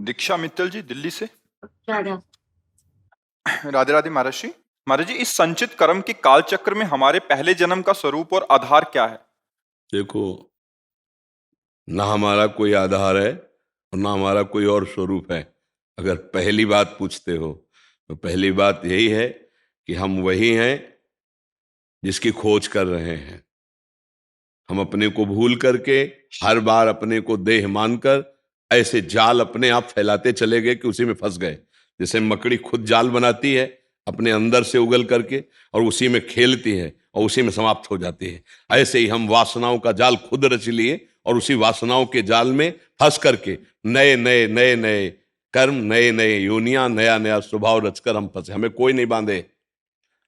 दीक्षा मित्तल जी दिल्ली से। राधा। राधे राधे महाराज जी। महाराज जी, इस संचित कर्म के काल चक्र में हमारे पहले जन्म का स्वरूप और आधार क्या है? देखो, ना हमारा कोई आधार है और ना हमारा कोई और स्वरूप है। अगर पहली बात पूछते हो तो पहली बात यही है कि हम वही हैं जिसकी खोज कर रहे हैं। हम अपने को भूल करके हर बार अपने को देह मानकर ऐसे जाल अपने आप फैलाते चले गए कि उसी में फंस गए। जैसे मकड़ी खुद जाल बनाती है अपने अंदर से उगल करके और उसी में खेलती है और उसी में समाप्त हो जाती है, ऐसे ही हम वासनाओं का जाल खुद रच लिए और उसी वासनाओं के जाल में फंस करके नए नए नए नए कर्म, नए नए योनियां, नया नया स्वभाव रचकर हम फंसे। हमें कोई नहीं बांधे,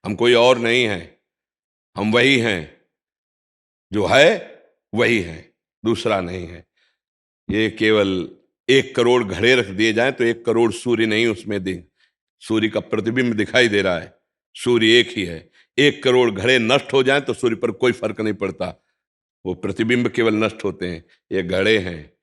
हम कोई और नहीं है, हम वही हैं जो है, वही है, दूसरा नहीं है। ये केवल 1 करोड़ घड़े रख दिए जाएं तो 1 करोड़ सूर्य नहीं उसमें सूर्य का प्रतिबिंब दिखाई दे रहा है। सूर्य एक ही है। 1 करोड़ घड़े नष्ट हो जाएं तो सूर्य पर कोई फर्क नहीं पड़ता, वो प्रतिबिंब केवल नष्ट होते हैं। ये घड़े हैं,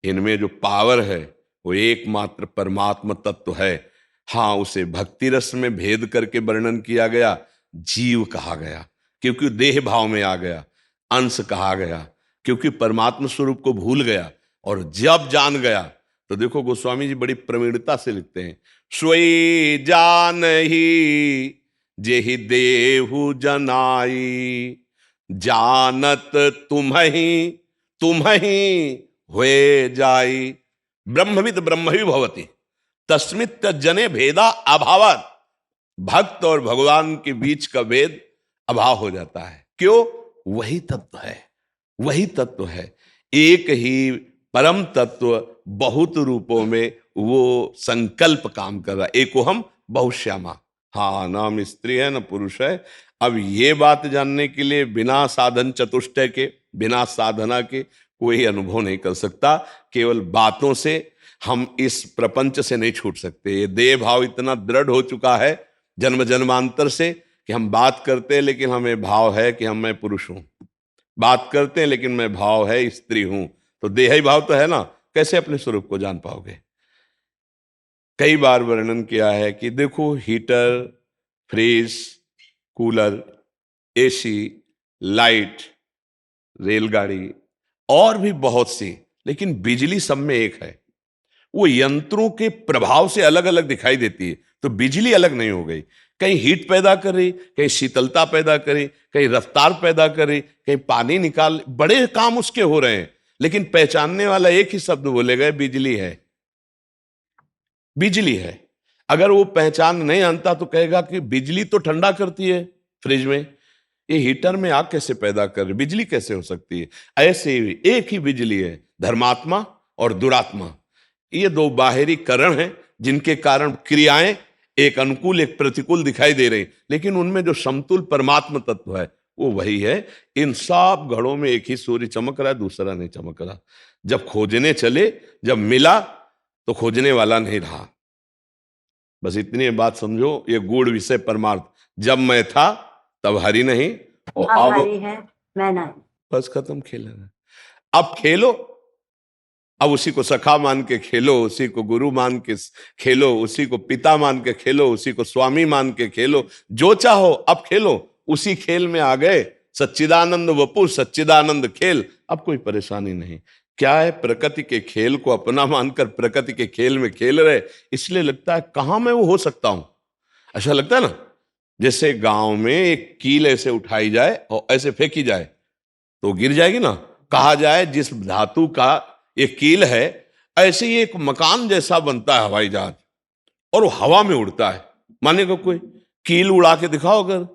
इनमें जो पावर है वो एकमात्र परमात्मा तत्व है। हाँ, उसे भक्ति रस में भेद करके वर्णन किया गया, जीव कहा गया क्योंकि देह भाव में आ गया, अंश कहा गया क्योंकि परमात्मा स्वरूप को भूल गया। और जब जान गया तो देखो, गोस्वामी जी बड़ी प्रवीणता से लिखते हैं, सोई जान ही जेहि देहु जनाई, जानत तुम ही हुए जाई, ब्रह्मविद ब्रह्म ही भवति तस्मित जने भेदा अभावत। भक्त और भगवान के बीच का भेद अभाव हो जाता है। क्यों? वही तत्व है, वही तत्व है, एक ही परम तत्व बहुत रूपों में वो संकल्प काम कर रहा है। एको हम बहुश्यामा। हाँ, नाम स्त्री है न पुरुष है। अब ये बात जानने के लिए बिना साधन चतुष्टय के, बिना साधना के कोई अनुभव नहीं कर सकता। केवल बातों से हम इस प्रपंच से नहीं छूट सकते। ये देह भाव इतना दृढ़ हो चुका है जन्म जन्मांतर से कि हम बात करते हैं लेकिन हमें भाव है कि मैं पुरुष हूं। बात करते हैं लेकिन मैं भाव है स्त्री हूं। तो देही भाव तो है ना, कैसे अपने स्वरूप को जान पाओगे? कई बार वर्णन किया है कि देखो, heater, fridge, cooler, AC, light, रेलगाड़ी और भी बहुत सी, लेकिन बिजली सब में एक है। वो यंत्रों के प्रभाव से अलग अलग दिखाई देती है, तो बिजली अलग नहीं हो गई। कहीं हीट पैदा कर रही, कहीं शीतलता पैदा करे, कहीं रफ्तार पैदा करे, कहीं पानी निकाल, बड़े काम उसके हो रहे हैं, लेकिन पहचानने वाला एक ही शब्द बोले गए, बिजली है, बिजली है। अगर वो पहचान नहीं जानता तो कहेगा कि बिजली तो ठंडा करती है फ्रिज में, ये हीटर में आग कैसे पैदा कर रही, बिजली कैसे हो सकती है? ऐसे ही एक ही बिजली है, धर्मात्मा और दुरात्मा। ये दो बाहरी करण हैं जिनके कारण क्रियाएं एक अनुकूल एक प्रतिकूल दिखाई दे रही, लेकिन उनमें जो समतुल परमात्मा तत्व है वो वही है। इन सब घड़ों में एक ही सूर्य चमक रहा है, दूसरा नहीं चमक रहा। जब खोजने चले, जब मिला तो खोजने वाला नहीं रहा। बस इतनी बात समझो, ये गूढ़ विषय परमार्थ। जब मैं था तब हरि नहीं, और अब अब हरी है, मैं नहीं। बस खत्म, खेलना। अब खेलो, अब उसी को सखा मान के खेलो, उसी को गुरु मान के खेलो, उसी को पिता मान के खेलो, उसी को स्वामी मान के खेलो, जो चाहो अब खेलो। उसी खेल में आ गए, सच्चिदानंद वपु सच्चिदानंद खेल। अब कोई परेशानी नहीं। क्या है, प्रकृति के खेल को अपना मानकर प्रकृति के खेल में खेल रहे, इसलिए लगता है कहां मैं वो हो सकता हूं। अच्छा लगता है ना, जैसे गांव में एक कील ऐसे उठाई जाए और ऐसे फेंकी जाए तो गिर जाएगी ना। कहा जाए जिस धातु का एक कील है, ऐसे ही एक मकान जैसा बनता है हवाई जहाज, और वो हवा में उड़ता है। मानेगा कोई? कील उड़ा के दिखाओ अगर,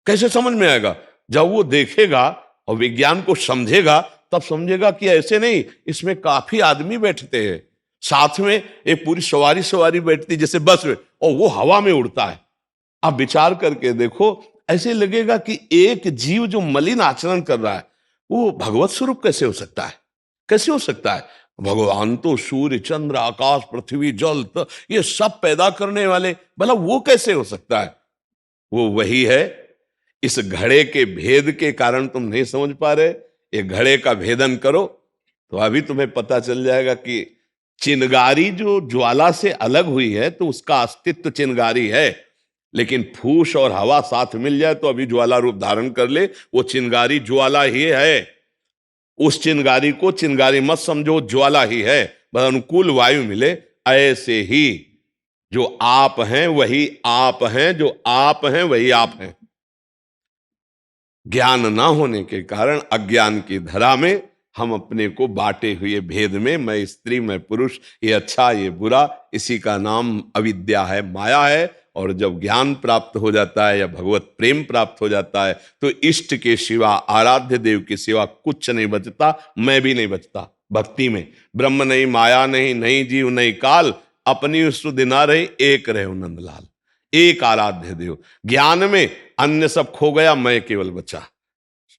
कैसे समझ में आएगा? जब वो देखेगा और विज्ञान को समझेगा तब समझेगा कि ऐसे नहीं, इसमें काफी आदमी बैठते हैं, साथ में एक पूरी सवारी सवारी बैठती जैसे बस में, और वो हवा में उड़ता है। आप विचार करके देखो, ऐसे लगेगा कि एक जीव जो मलिन आचरण कर रहा है वो भगवत स्वरूप कैसे हो सकता है? कैसे हो सकता है? भगवान तो सूर्य, चंद्र, आकाश, पृथ्वी, जल, ये सब पैदा करने वाले, भला वो कैसे हो सकता है? वो वही है। इस घड़े के भेद के कारण तुम नहीं समझ पा रहे, ये घड़े का भेदन करो तो अभी तुम्हें पता चल जाएगा कि चिनगारी जो ज्वाला से अलग हुई है तो उसका अस्तित्व चिनगारी है, लेकिन फूस और हवा साथ मिल जाए तो अभी ज्वाला रूप धारण कर ले, वो चिनगारी ज्वाला ही है। उस चिनगारी को चिनगारी मत समझो, ज्वाला ही है, बस अनुकूल वायु मिले। ऐसे ही जो आप हैं वही आप हैं, जो आप हैं वही आप हैं। ज्ञान ना होने के कारण अज्ञान की धरा में हम अपने को बांटे हुए भेद में, मैं स्त्री मैं पुरुष, ये अच्छा ये बुरा, इसी का नाम अविद्या है, माया है। और जब ज्ञान प्राप्त हो जाता है या भगवत प्रेम प्राप्त हो जाता है तो इष्ट के सिवा, आराध्य देव के सिवा कुछ नहीं बचता, मैं भी नहीं बचता। भक्ति में ब्रह्म नहीं, माया नहीं, नहीं जीव नहीं काल, अपनी स्तुति ना रही, एक रहे नंदलाल, एक आराध्य देव। ज्ञान में अन्य सब खो गया, मैं केवल बचा।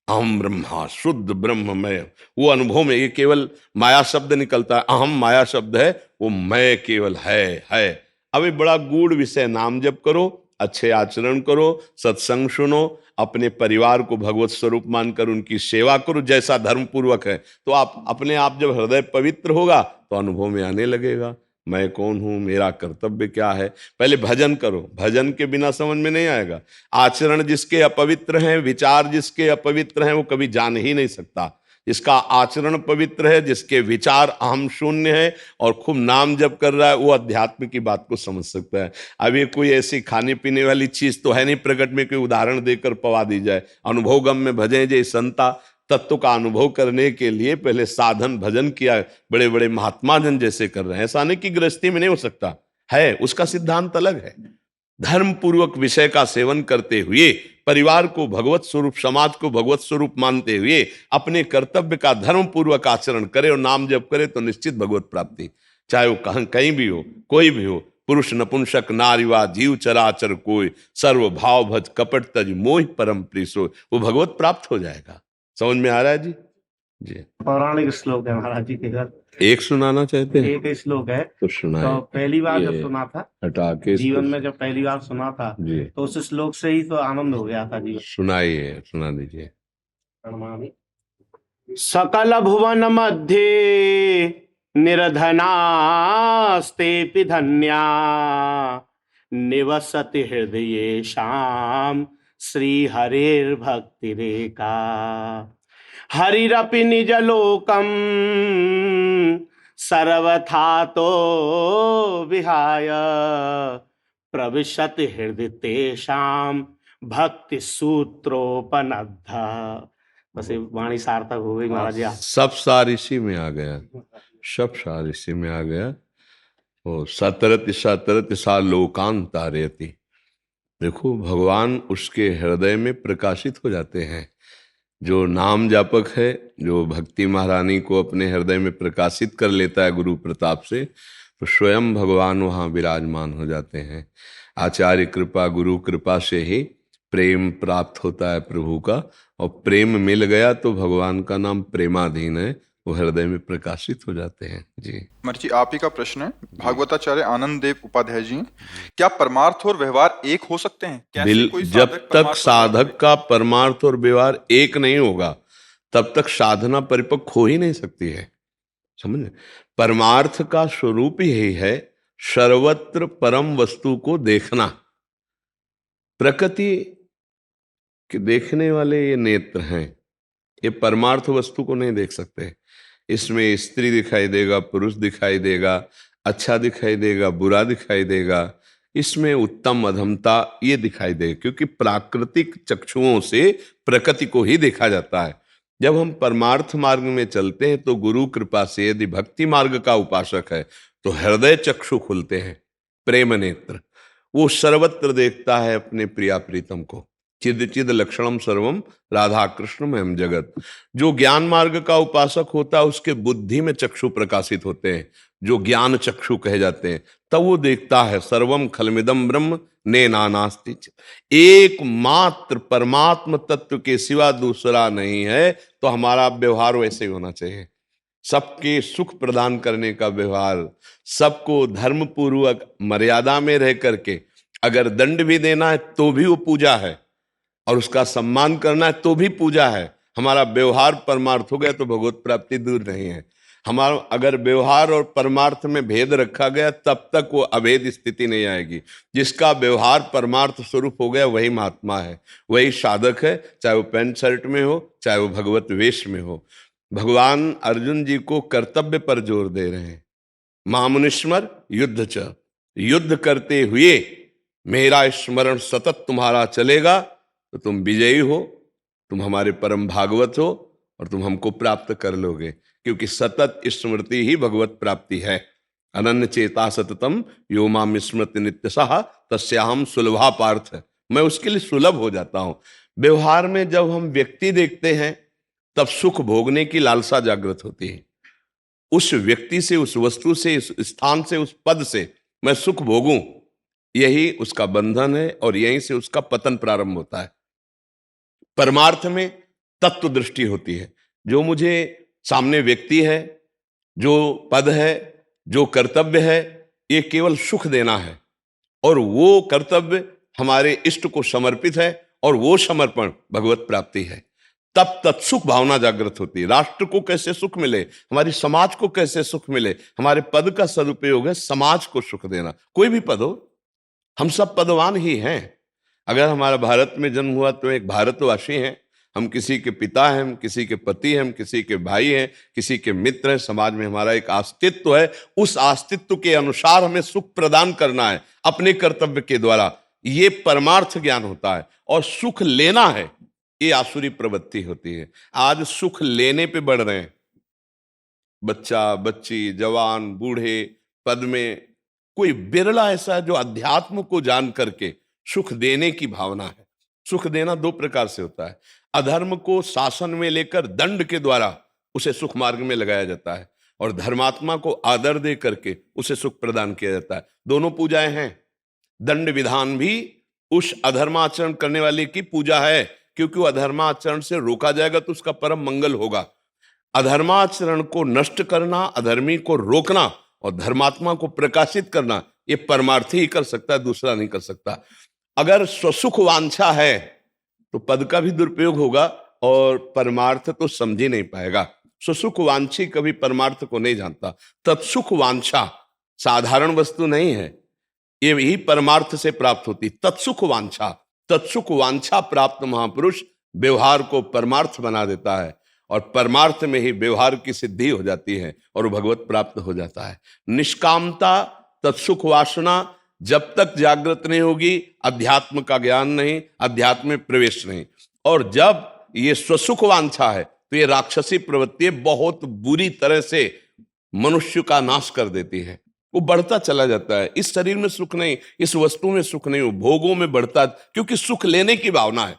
अहम ब्रह्मा, शुद्ध ब्रह्म मैं, वो अनुभव में ये केवल माया शब्द निकलता है, अहम माया शब्द है, वो मैं केवल है। अभी बड़ा गूढ़ विषय, नाम जप करो, अच्छे आचरण करो, सत्संग सुनो, अपने परिवार को भगवत स्वरूप मानकर उनकी सेवा करो जैसा धर्म पूर्वक है, तो आप अपने आप जब हृदय पवित्र होगा तो अनुभव में आने लगेगा मैं कौन हूं, मेरा कर्तव्य क्या है। पहले भजन करो, भजन के बिना समझ में नहीं आएगा। आचरण जिसके अपवित्र हैं, विचार जिसके अपवित्र हैं, वो कभी जान ही नहीं सकता। जिसका आचरण पवित्र है, जिसके विचार अहम शून्य है और खूब नाम जप कर रहा है, वो अध्यात्म की बात को समझ सकता है। अब ये कोई ऐसी खाने पीने वाली चीज तो है नहीं प्रकट में कोई उदाहरण देकर पवा दी जाए। अनुभव गम में भजे जे संता, तत्व का अनुभव करने के लिए पहले साधन भजन किया, बड़े बड़े महात्मा जन जैसे कर रहे हैं। ऐसा नहीं कि गृहस्थी में नहीं हो सकता है, उसका सिद्धांत अलग है। धर्म पूर्वक विषय का सेवन करते हुए परिवार को भगवत स्वरूप, समाज को भगवत स्वरूप मानते हुए अपने कर्तव्य का धर्म पूर्वक आचरण करे और नाम जप करे तो निश्चित भगवत प्राप्ति। चाहे वो कहीं भी हो, कोई भी हो, पुरुष नपुंसक नारीवा जीव चराचर कोई, सर्व भाव भज कपट तज मोह परम प्रीसो, वो भगवत प्राप्त हो जाएगा। समझ में आ रहा है जी? जी। पौराणिक श्लोक है महाराज जी के घर। एक सुनाना चाहते हैं? एक ही श्लोक है तो सुनाए। तो पहली बार ये जब सुना था, हटा के जीवन में जब पहली बार सुना था जी, तो उस श्लोक से ही तो आनंद हो गया था जीवन। सुनाइए, सुना दीजिए। सकल भुवन मध्य निर्धनास्ते धन्या, निवसति हृदय शाम श्री हरेर भक्ति रेखा। हरिरपि निज लोकम सर्वथा तो विहाय, प्रविशति हृदय तेषाम भक्ति सूत्रोपनद्धा। बस ये वाणी सार्थक हो गई महाराज जी। सब सार इसी में आ गया, सब सार इसी में आ गया। वो सतरति सतरति सा लोकांतारयति, देखो भगवान उसके हृदय में प्रकाशित हो जाते हैं। जो नाम जापक है, जो भक्ति महारानी को अपने हृदय में प्रकाशित कर लेता है गुरु प्रताप से, तो स्वयं भगवान वहाँ विराजमान हो जाते हैं। आचार्य कृपा, गुरु कृपा से ही प्रेम प्राप्त होता है प्रभु का, और प्रेम मिल गया तो भगवान का नाम प्रेमाधीन है, वो हृदय में प्रकाशित हो जाते हैं। जी महर्षि जी, आप ही का प्रश्न है, भागवताचार्य आनंद देव उपाध्याय जी, क्या परमार्थ और व्यवहार एक हो सकते हैं? कैसे कोई जब तक साधक का परमार्थ और व्यवहार एक नहीं होगा तब तक साधना परिपक्व हो ही नहीं सकती है। समझे? परमार्थ का स्वरूप ही यही है, सर्वत्र परम वस्तु को देखना। प्रकृति के देखने वाले ये नेत्र हैं, ये परमार्थ वस्तु को नहीं देख सकते। इसमें स्त्री दिखाई देगा, पुरुष दिखाई देगा, अच्छा दिखाई देगा, बुरा दिखाई देगा, इसमें उत्तम अधमता ये दिखाई देगा, क्योंकि प्राकृतिक चक्षुओं से प्रकृति को ही देखा जाता है। जब हम परमार्थ मार्ग में चलते हैं तो गुरु कृपा से यदि भक्ति मार्ग का उपासक है तो हृदय चक्षु खुलते हैं, प्रेम नेत्र, वो सर्वत्र देखता है अपने प्रिया प्रीतम को। चिद चिद लक्षणम सर्वम राधा कृष्ण एवं जगत। जो ज्ञान मार्ग का उपासक होता है उसके बुद्धि में चक्षु प्रकाशित होते हैं, जो ज्ञान चक्षु कहे जाते हैं, तब वो देखता है सर्वम खलमिदम ब्रह्म ने नानास्ति। एकमात्र परमात्म तत्व के सिवा दूसरा नहीं है, तो हमारा व्यवहार वैसे ही होना चाहिए। सबके सुख प्रदान करने का व्यवहार, सबको धर्म पूर्वक मर्यादा में रह करके, अगर दंड भी देना है तो भी वो पूजा है, और उसका सम्मान करना है तो भी पूजा है। हमारा व्यवहार परमार्थ हो गया तो भगवत प्राप्ति दूर नहीं है। हमारा अगर व्यवहार और परमार्थ में भेद रखा गया तब तक वो अभेद स्थिति नहीं आएगी। जिसका व्यवहार परमार्थ स्वरूप हो गया वही महात्मा है, वही साधक है, चाहे वो पैंट शर्ट में हो, चाहे वो भगवत वेश में हो। भगवान अर्जुन जी को कर्तव्य पर जोर दे रहे हैं। महामुनिस्मर युद्ध च, युद्ध करते हुए मेरा स्मरण सतत तुम्हारा चलेगा तो तुम विजयी हो, तुम हमारे परम भागवत हो और तुम हमको प्राप्त कर लोगे, क्योंकि सतत स्मृति ही भगवत प्राप्ति है। अनन्य चेता सततम यो माम स्मृति नित्यसः तस्याहम सुलभा पार्थ, मैं उसके लिए सुलभ हो जाता हूं। व्यवहार में जब हम व्यक्ति देखते हैं तब सुख भोगने की लालसा जागृत होती है। उस व्यक्ति से, उस वस्तु से, उस स्थान से, उस पद से मैं सुख भोगूं, यही उसका बंधन है और यहीं से उसका पतन प्रारंभ होता है। परमार्थ में तत्व दृष्टि होती है। जो मुझे सामने व्यक्ति है, जो पद है, जो कर्तव्य है, ये केवल सुख देना है और वो कर्तव्य हमारे इष्ट को समर्पित है और वो समर्पण भगवत प्राप्ति है। तब तत्सुख भावना जागृत होती है। राष्ट्र को कैसे सुख मिले, हमारी समाज को कैसे सुख मिले, हमारे पद का सदुपयोग है समाज को सुख देना। कोई भी पद हो, हम सब पदवान ही हैं। अगर हमारा भारत में जन्म हुआ तो एक भारतवासी हैं, हम किसी के पिता हैं, हम किसी के पति हैं, हम किसी के भाई हैं, किसी के मित्र हैं। समाज में हमारा एक अस्तित्व है, उस अस्तित्व के अनुसार हमें सुख प्रदान करना है अपने कर्तव्य के द्वारा। ये परमार्थ ज्ञान होता है। और सुख लेना है, ये आसुरी प्रवृत्ति होती है। आज सुख लेने पे बढ़ रहे हैं, बच्चा, बच्ची, जवान, बूढ़े, पद में कोई बिरला ऐसा है जो अध्यात्म को जान करके सुख देने की भावना है। सुख देना दो प्रकार से होता है। अधर्म को शासन में लेकर दंड के द्वारा उसे सुख मार्ग में लगाया जाता है और धर्मात्मा को आदर दे करके उसे सुख प्रदान किया जाता है। दोनों पूजाएं हैं। दंड विधान भी उस अधर्माचरण करने वाले की पूजा है, क्योंकि वो अधर्माचरण से रोका जाएगा तो उसका परम मंगल होगा। अधर्माचरण को नष्ट करना, अधर्मी को रोकना और धर्मात्मा को प्रकाशित करना, ये परमार्थी ही कर सकता है, दूसरा नहीं कर सकता। अगर स्वसुख वांछा है तो पद का भी दुरुपयोग होगा और परमार्थ तो समझ ही नहीं पाएगा। स्वसुख वांछी कभी परमार्थ को नहीं जानता। तत्सुख वांछा साधारण वस्तु नहीं है, ये ही परमार्थ से प्राप्त होती। तत्सुख वांछा, तत्सुख वांछा प्राप्त महापुरुष व्यवहार को परमार्थ बना देता है और परमार्थ में ही व्यवहार की सिद्धि हो जाती है और भगवत प्राप्त हो जाता है। निष्कामता, तत्सुख वासना जब तक जागृत नहीं होगी, अध्यात्म का ज्ञान नहीं, अध्यात्म में प्रवेश नहीं। और जब ये स्वसुख वांछा है तो ये राक्षसी प्रवृत्ति बहुत बुरी तरह से मनुष्य का नाश कर देती है। वो बढ़ता चला जाता है। इस शरीर में सुख नहीं, इस वस्तु में सुख नहीं, वो भोगों में बढ़ता, क्योंकि सुख लेने की भावना है।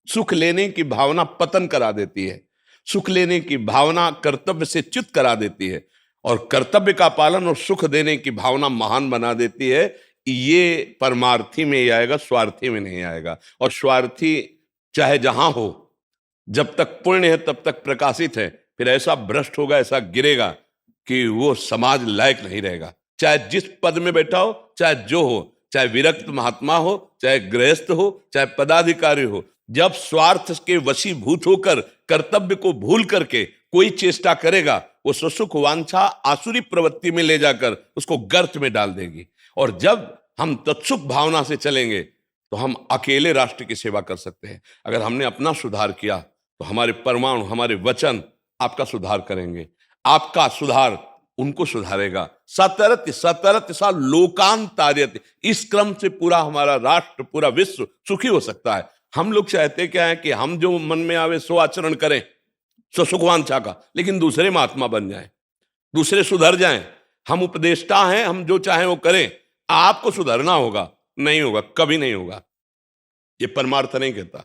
सुख लेने की भावना पतन करा देती है। सुख लेने की भावना कर्तव्य से च्युत करा देती है और कर्तव्य का पालन और सुख देने की भावना महान बना देती है। ये परमार्थी में ही आएगा, स्वार्थी में नहीं आएगा। और स्वार्थी चाहे जहां हो, जब तक पुण्य है तब तक प्रकाशित है, फिर ऐसा भ्रष्ट होगा, ऐसा गिरेगा कि वो समाज लायक नहीं रहेगा। चाहे जिस पद में बैठा हो, चाहे जो हो, चाहे विरक्त महात्मा हो, चाहे गृहस्थ हो, चाहे पदाधिकारी हो, जब स्वार्थ के वशीभूत होकर कर्तव्य को भूल करके कोई चेष्टा करेगा, वो स्वसुख वांछा आसुरी प्रवृत्ति में ले जाकर उसको गर्त में डाल देगी। और जब हम तत्सुख भावना से चलेंगे तो हम अकेले राष्ट्र की सेवा कर सकते हैं। अगर हमने अपना सुधार किया तो हमारे परमाणु, हमारे वचन आपका सुधार करेंगे, आपका सुधार उनको सुधारेगा। सतरत सतरत सा लोकांतार्यत, इस क्रम से पूरा हमारा राष्ट्र, पूरा विश्व सुखी हो सकता है। हम लोग चाहते क्या है कि हम जो मन में आवे सो आचरण करें, सो सुखवांछा का, लेकिन दूसरे महात्मा बन जाएं, दूसरे सुधर जाएं। हम उपदेष्टा हैं, हम जो चाहें वो करें। आपको सुधरना होगा, नहीं होगा, कभी नहीं होगा। ये परमार्थ नहीं कहता।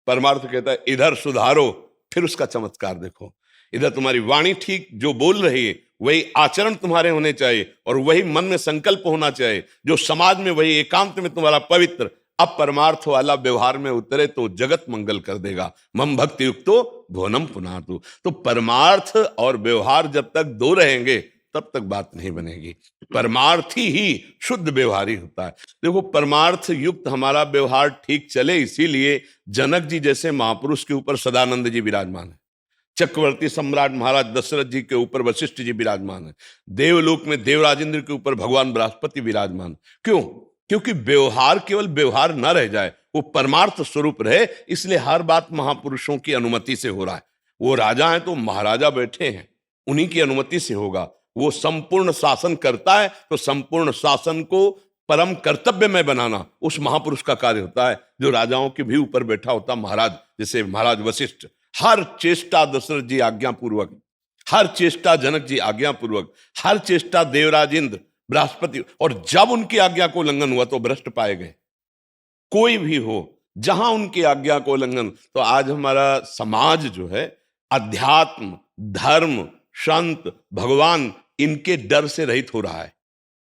परमार्थ कहता है इधर सुधारो, फिर उसका चमत्कार देखो। इधर तुम्हारी वाणी ठीक जो बोल रही है वही आचरण तुम्हारे होने चाहिए और वही मन में संकल्प होना चाहिए जो समाज में, वही एकांत में तुम्हारा पवित्र। अब परमार्थ वाला व्यवहार में उतरे तो जगत मंगल कर देगा। मम भक्ति युक्तो भुवनम पुनातु। तो परमार्थ और व्यवहार जब तक दो रहेंगे तब तक बात नहीं बनेगी। परमार्थी ही शुद्ध व्यवहारी होता है। देखो, परमार्थ युक्त हमारा व्यवहार ठीक चले, इसीलिए जनक जी जैसे महापुरुष के ऊपर सदानंद जी विराजमान है। चक्रवर्ती सम्राट महाराज दशरथ जी के ऊपर वशिष्ठ जी विराजमान है, देवलोक में देवराजेंद्र के ऊपर भगवान बृहस्पति विराजमान। क्यों? क्योंकि व्यवहार केवल व्यवहार न रह जाए, वो परमार्थ स्वरूप रहे, इसलिए हर बात महापुरुषों की अनुमति से हो रहा है। वो राजा है तो महाराजा बैठे हैं, उन्हीं की अनुमति से होगा। वो संपूर्ण शासन करता है तो संपूर्ण शासन को परम कर्तव्य में बनाना उस महापुरुष का कार्य होता है, जो राजाओं के भी ऊपर बैठा होता महाराज, जैसे महाराज वशिष्ठ। हर चेष्टा दशरथ जी आज्ञापूर्वक, हर चेष्टा जनक जी आज्ञापूर्वक, हर चेष्टा देवराजेंद्र बृहस्पति, और जब उनकी आज्ञा को उल्लंघन हुआ तो भ्रष्ट पाए गए। कोई भी हो, जहां उनकी आज्ञा को उल्लंघन, तो आज हमारा समाज जो है अध्यात्म, धर्म, संत, भगवान, इनके डर से रहित हो रहा है।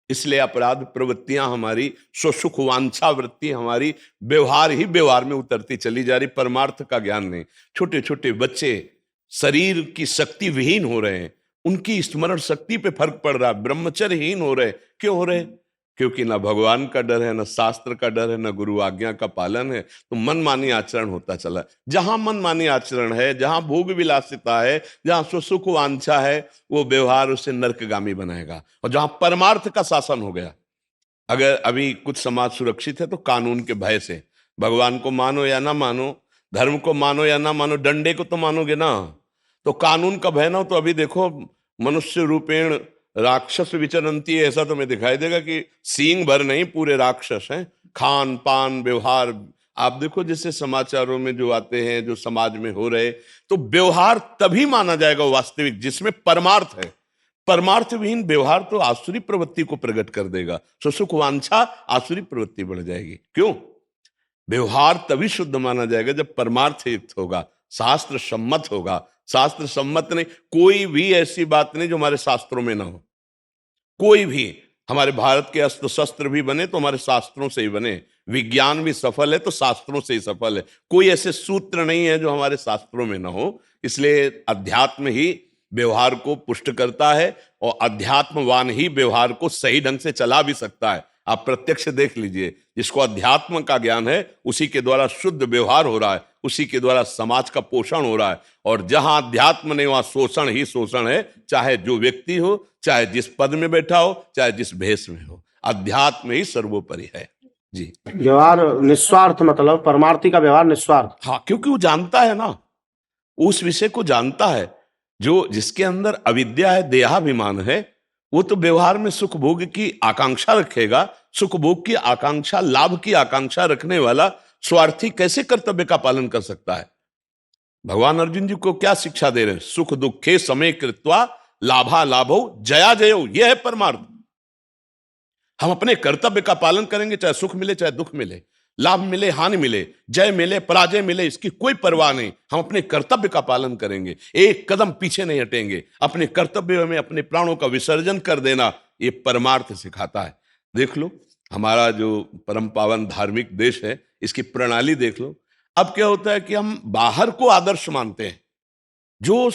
इसलिए अपराध प्रवृत्तियां हमारी, स्वसुख वांछा वृत्ति हमारी व्यवहार ही व्यवहार में उतरती चली जा रही, परमार्थ का ज्ञान नहीं। छोटे छोटे बच्चे शरीर की शक्ति विहीन हो रहे हैं, उनकी स्मरण शक्ति पे फर्क पड़ रहा है, ब्रह्मचर्यहीन हो रहे। क्यों हो रहे? क्योंकि ना भगवान का डर है, ना शास्त्र का डर है, ना गुरु आज्ञा का पालन है, तो मनमानी आचरण होता चला। जहां मनमानी आचरण है, जहां भोग विलासिता है, जहां स्वसुख वांछा है, वो व्यवहार उसे नरकगामी बनाएगा। और जहां परमार्थ का शासन हो गया, अगर अभी कुछ समाज सुरक्षित है तो कानून के भय से, भगवान को मानो या ना मानो, धर्म को मानो या ना मानो, डंडे को तो मानोगे ना, तो कानून का भय ना हो तो अभी देखो मनुष्य रूपेण राक्षस विचरंती, ऐसा तुम्हें दिखाई देगा कि सींग भर नहीं, पूरे राक्षस हैं। खान पान व्यवहार आप देखो, जैसे समाचारों में जो आते हैं, जो समाज में हो रहे, तो व्यवहार तभी माना जाएगा वास्तविक जिसमें परमार्थ है। परमार्थ विहीन व्यवहार तो आसुरी प्रवृत्ति को प्रकट कर देगा, सुसुख वांछा आसुरी प्रवृत्ति बढ़ जाएगी। क्यों? व्यवहार तभी शुद्ध माना जाएगा जब परमार्थ युक्त होगा, शास्त्र सम्मत होगा। शास्त्र सम्मत नहीं, कोई भी ऐसी बात नहीं जो हमारे शास्त्रों में ना हो। कोई भी, हमारे भारत के अस्त्र शस्त्र भी बने तो हमारे शास्त्रों से ही बने, विज्ञान भी सफल है तो शास्त्रों से ही सफल है। कोई ऐसे सूत्र नहीं है जो हमारे शास्त्रों में ना हो। इसलिए अध्यात्म ही व्यवहार को पुष्ट करता है, और अध्यात्मवान ही व्यवहार को सही ढंग से चला भी सकता है। आप प्रत्यक्ष देख लीजिए, जिसको अध्यात्म का ज्ञान है उसी के द्वारा शुद्ध व्यवहार हो रहा है, उसी के द्वारा समाज का पोषण हो रहा है। और जहां अध्यात्म नहीं वहां शोषण ही शोषण है, चाहे जो व्यक्ति हो, चाहे जिस पद में बैठा हो, चाहे जिस भेष में हो, अध्यात्म ही सर्वोपरि है। जी, व्यवहार निस्वार्थ, मतलब परमार्थी का व्यवहार निस्वार्थ। हाँ, क्योंकि वो जानता है ना, उस विषय को जानता है। जो जिसके अंदर अविद्या है, देहाभिमान है, वो तो व्यवहार में सुख भोग की आकांक्षा रखेगा। सुख भोग की आकांक्षा, लाभ की आकांक्षा रखने वाला स्वार्थी कैसे कर्तव्य का पालन कर सकता है? भगवान अर्जुन जी को क्या शिक्षा दे रहे हैं? सुख दुखे समय कृत्वा लाभा लाभो जया जयो, यह है परमार्थ। हम अपने कर्तव्य का पालन करेंगे, चाहे सुख मिले चाहे दुख मिले, लाभ मिले हानि मिले, जय मिले पराजय मिले, इसकी कोई परवाह नहीं। हम अपने कर्तव्य का पालन करेंगे, एक कदम पीछे नहीं हटेंगे। अपने कर्तव्य में अपने प्राणों का विसर्जन कर देना, ये परमार्थ सिखाता है। देख लो, हमारा जो परम पावन धार्मिक देश है, इसकी प्रणाली देख लो। अब क्या होता है कि हम बाहर को आदर्श मानते हैं, जो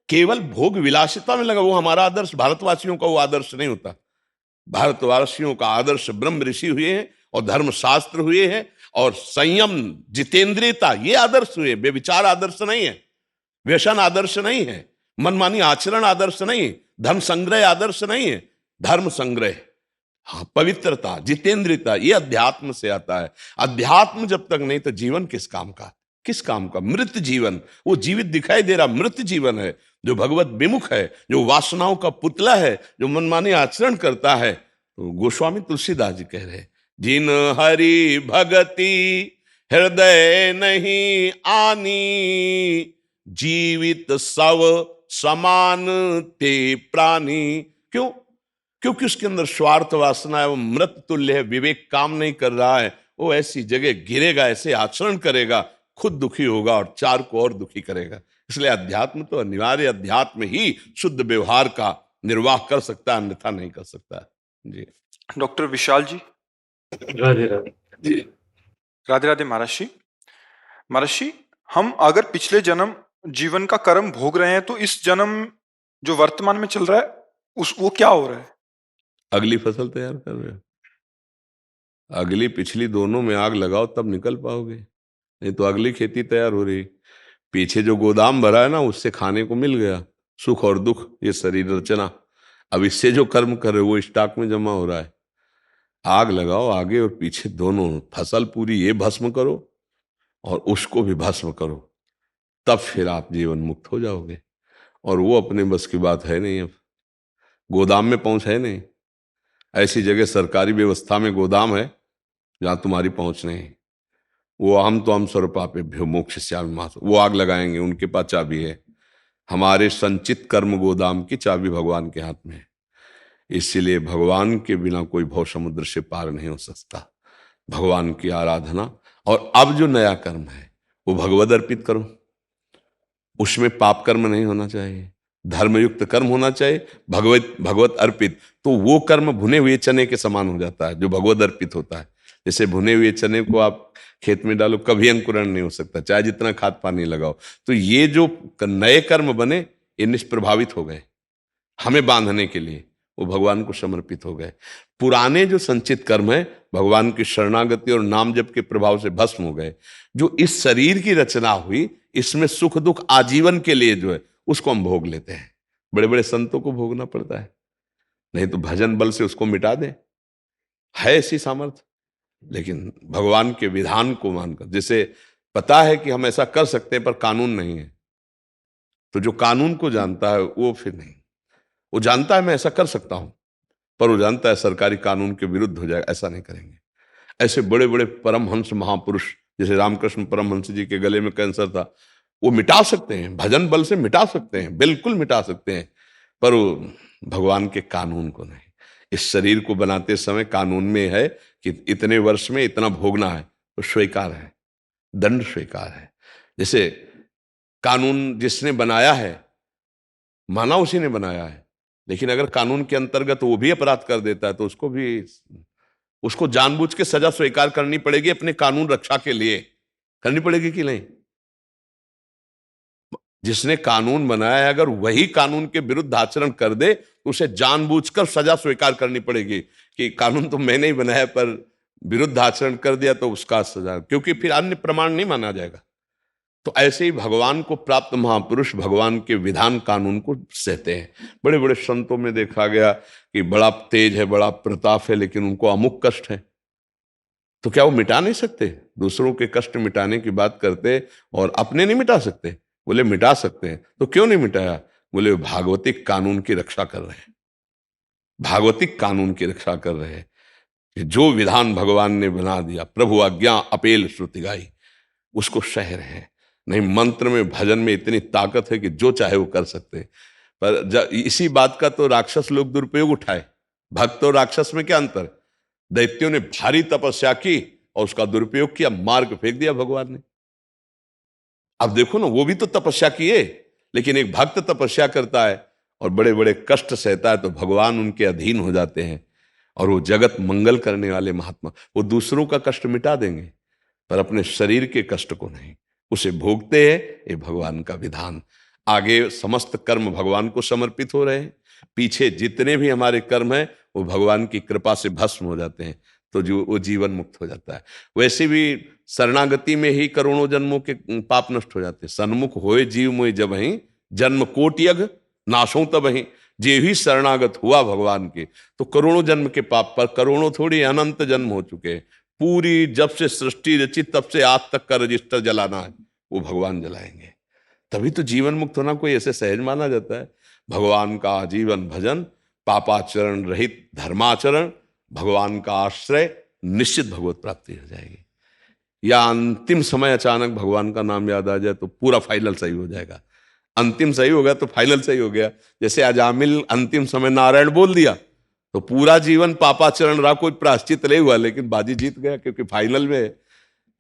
केवल भोग विलासिता में लगा, वो हमारा आदर्श, भारतवासियों का वो आदर्श नहीं होता। भारतवासियों का आदर्श ब्रह्म ऋषि हुए हैं, और धर्मशास्त्र हुए हैं, और संयम जितेंद्रियता, ये आदर्श हुए। बेविचार आदर्श नहीं है, व्यसन आदर्श नहीं है, मनमानी आचरण आदर्श नहीं, धन संग्रह आदर्श नहीं है, धर्म संग्रह, हाँ, पवित्रता, जितेंद्रियता, ये अध्यात्म से आता है। अध्यात्म जब तक नहीं तो जीवन किस काम का? किस काम का? मृत जीवन। वो जीवित दिखाई दे रहा मृत जीवन है, जो भगवत विमुख है, जो वासनाओं का पुतला है, जो मनमानी आचरण करता है। तो गोस्वामी तुलसीदास जी कह रहे हैं, जिन हरि भगति हृदय नहीं आनी, जीवित सव समान ते प्राणी। क्यों? क्योंकि उसके अंदर स्वार्थ वासना है, वो मृत तुल्य है, विवेक काम नहीं कर रहा है। वो ऐसी जगह गिरेगा, ऐसे आचरण करेगा, खुद दुखी होगा और चार को और दुखी करेगा। इसलिए अध्यात्म तो अनिवार्य, अध्यात्म ही शुद्ध व्यवहार का निर्वाह कर सकता है, अन्यथा नहीं कर सकता। जी, डॉक्टर विशाल जी। राधे राधे। राधे राधे महर्षि। महर्षि, हम अगर पिछले जन्म जीवन का कर्म भोग रहे हैं, तो इस जन्म जो वर्तमान में चल रहा है वो क्या हो रहा है? अगली फसल तैयार कर रहे हो। अगली पिछली दोनों में आग लगाओ, तब निकल पाओगे, नहीं तो अगली खेती तैयार हो रही। पीछे जो गोदाम भरा है ना, उससे खाने को मिल गया, सुख और दुख, ये शरीर रचना। अब इससे जो कर्म करे वो स्टॉक में जमा हो रहा है। आग लगाओ आगे और पीछे दोनों, फसल पूरी ये भस्म करो और उसको भी भस्म करो, तब फिर आप जीवन मुक्त हो जाओगे। और वो अपने बस की बात है नहीं। अब गोदाम में पहुंच है नहीं, ऐसी जगह सरकारी व्यवस्था में गोदाम है जहां तुम्हारी पहुंच नहीं। वो हम स्वरूपापेभ्यो मोक्षयिष्यामि मा, वो आग लगाएंगे, उनके पास चाबी है। हमारे संचित कर्म गोदाम की चाबी भगवान के हाथ में है। इसीलिए भगवान के बिना कोई भव समुद्र से पार नहीं हो सकता। भगवान की आराधना, और अब जो नया कर्म है वो भगवद अर्पित करो। उसमें पाप कर्म नहीं होना चाहिए, धर्मयुक्त कर्म होना चाहिए, भगवत अर्पित। तो वो कर्म भुने हुए चने के समान हो जाता है जो भगवत अर्पित होता है। जैसे भुने हुए चने को आप खेत में डालो, कभी अंकुरण नहीं हो सकता, चाहे जितना खाद पानी लगाओ। तो ये जो नए कर्म बने, ये निष्प्रभावित हो गए हमें बांधने के लिए, वो भगवान को समर्पित हो गए। पुराने जो संचित कर्म है भगवान की शरणागति और नाम जप के प्रभाव से भस्म हो गए। जो इस शरीर की रचना हुई, इसमें सुख दुख आजीवन के लिए जो है उसको हम भोग लेते हैं। बड़े बड़े संतों को भोगना पड़ता है, नहीं तो भजन बल से उसको मिटा दे, है ऐसी सामर्थ्य। लेकिन भगवान के विधान को मानकर, जैसे पता है कि हम ऐसा कर सकते हैं पर कानून नहीं है, तो जो कानून को जानता है वो फिर नहीं, वो जानता है मैं ऐसा कर सकता हूं, पर वो जानता है सरकारी कानून के विरुद्ध हो जाएगा, ऐसा नहीं करेंगे। ऐसे बड़े बड़े परमहंस महापुरुष, जैसे रामकृष्ण परमहंस जी के गले में कैंसर था, वो मिटा सकते हैं, भजन बल से मिटा सकते हैं, बिल्कुल मिटा सकते हैं, पर वो भगवान के कानून को नहीं। इस शरीर को बनाते समय कानून में है कि इतने वर्ष में इतना भोगना है, तो स्वीकार है, दंड स्वीकार है। जैसे कानून जिसने बनाया है, माना उसी ने बनाया है, लेकिन अगर कानून के अंतर्गत वो भी अपराध कर देता है तो उसको जानबूझ के सजा स्वीकार करनी पड़ेगी, अपने कानून रक्षा के लिए करनी पड़ेगी कि नहीं। जिसने कानून बनाया है अगर वही कानून के विरुद्ध आचरण कर दे तो उसे जानबूझकर सजा स्वीकार करनी पड़ेगी कि कानून तो मैंने ही बनाया पर विरुद्ध आचरण कर दिया तो उसका सजा, क्योंकि फिर अन्य प्रमाण नहीं माना जाएगा। तो ऐसे ही भगवान को प्राप्त महापुरुष भगवान के विधान कानून को सहते हैं। बड़े बड़े संतों में देखा गया कि बड़ा तेज है, बड़ा प्रताप है, लेकिन उनको अमुक कष्ट है, तो क्या वो मिटा नहीं सकते? दूसरों के कष्ट मिटाने की बात करते और अपने नहीं मिटा सकते? बोले मिटा सकते हैं। तो क्यों नहीं मिटाया? बोले भागवतिक कानून की रक्षा कर रहे हैं, भागवतिक कानून की रक्षा कर रहे हैं कि जो विधान भगवान ने बना दिया, प्रभु आज्ञा अपेल श्रुति गाई, उसको सह रहे हैं। नहीं, मंत्र में भजन में इतनी ताकत है कि जो चाहे वो कर सकते हैं। पर इसी बात का तो राक्षस लोग दुरुपयोग उठाए। भक्त और राक्षस में क्या अंतर? दैत्यों ने भारी तपस्या की और उसका दुरुपयोग किया, मार के फेंक दिया भगवान ने। अब देखो ना, वो भी तो तपस्या किए, लेकिन एक भक्त तपस्या करता है और बड़े बड़े कष्ट सहता है तो भगवान उनके अधीन हो जाते हैं। और वो जगत मंगल करने वाले महात्मा, वो दूसरों का कष्ट मिटा देंगे पर अपने शरीर के कष्ट को नहीं, उसे भोगते हैं। ये भगवान का विधान। आगे समस्त कर्म भगवान को समर्पित हो रहे हैं, पीछे जितने भी हमारे कर्म हैं वो भगवान की कृपा से भस्म हो जाते हैं, तो जो वो जीवन मुक्त हो जाता है। वैसे भी शरणागति में ही करोड़ों जन्मों के पाप नष्ट हो जाते हैं। सन्मुख होए जीव मोहि जबहि, जन्म कोटि यज्ञ नाशों तबहि। जे ही शरणागत हुआ भगवान के तो करोड़ों जन्म के पाप, पर करोड़ों थोड़ी अनंत जन्म हो चुके हैं। पूरी जब से सृष्टि रची तब से आज तक का रजिस्टर जलाना है, वो भगवान जलाएंगे। तभी तो जीवन मुक्त होना कोई ऐसे सहज माना जाता है। भगवान का आजीवन भजन, पापाचरण रहित धर्माचरण, भगवान का आश्रय, निश्चित भगवत प्राप्ति हो जाएगी। या अंतिम समय अचानक भगवान का नाम याद आ जाए तो पूरा फाइनल सही हो जाएगा। अंतिम सही हो गया तो फाइनल सही हो गया। जैसे अजामिल अंतिम समय नारायण बोल दिया तो पूरा जीवन पापाचरण रहा, कोई प्रायश्चित नहीं हुआ, लेकिन बाजी जीत गया, क्योंकि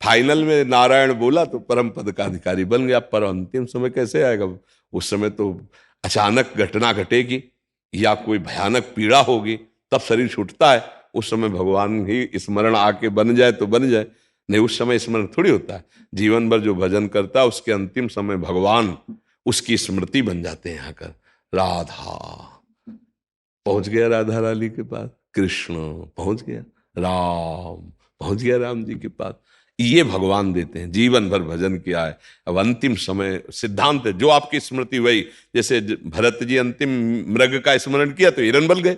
फाइनल में नारायण बोला तो परम पद का अधिकारी बन गया। पर अंतिम समय कैसे आएगा? उस समय तो अचानक घटना घटेगी या कोई भयानक पीड़ा होगी, तब शरीर छूटता है। उस समय भगवान ही स्मरण आके बन जाए तो बन जाए, नहीं उस समय स्मरण थोड़ी होता है। जीवन भर जो भजन करता है उसके अंतिम समय भगवान उसकी स्मृति बन जाते हैं। आकर राधा पहुंच गया, राधा रानी के पास, कृष्ण पहुंच गया, राम पहुंच गया राम जी के पास। ये भगवान देते हैं। जीवन भर भजन किया है, अब अंतिम समय सिद्धांत है जो आपकी स्मृति वही, जैसे भरत जी अंतिम मृग का स्मरण किया तो हिरन बन गए।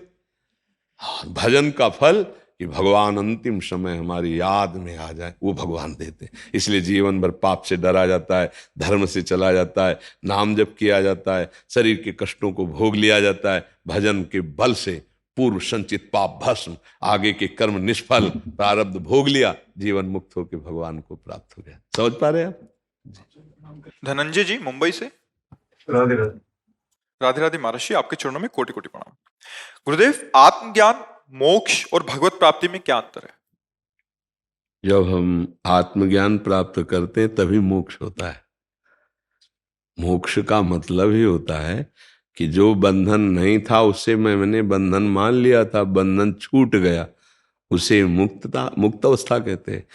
भजन का फल कि भगवान अंतिम समय हमारी याद में आ जाए, वो भगवान देते हैं। इसलिए जीवन भर पाप से डरा जाता है, धर्म से चला जाता है, नाम जप किया जाता है, शरीर के कष्टों को भोग लिया जाता है। भजन के बल से पूर्व संचित पाप भस्म, आगे के कर्म निष्फल, प्रारब्ध भोग लिया, जीवन मुक्त होकर भगवान को प्राप्त हो गया। समझ पा रहे हैं आप? धनंजय जी मुंबई से। राधे राधे। राधे राधे महर्षि, आपके चरणों में कोटि कोटि प्रणाम। गुरुदेव, आत्मज्ञान, मोक्ष और भगवत प्राप्ति में क्या अंतर है? जब हम आत्मज्ञान प्राप्त करते हैं तभी मोक्ष होता है। मोक्ष का मतलब ही होता है कि जो बंधन नहीं था उससे मैंने बंधन मान लिया था, बंधन छूट गया, उसे मुक्त अवस्था कहते हैं।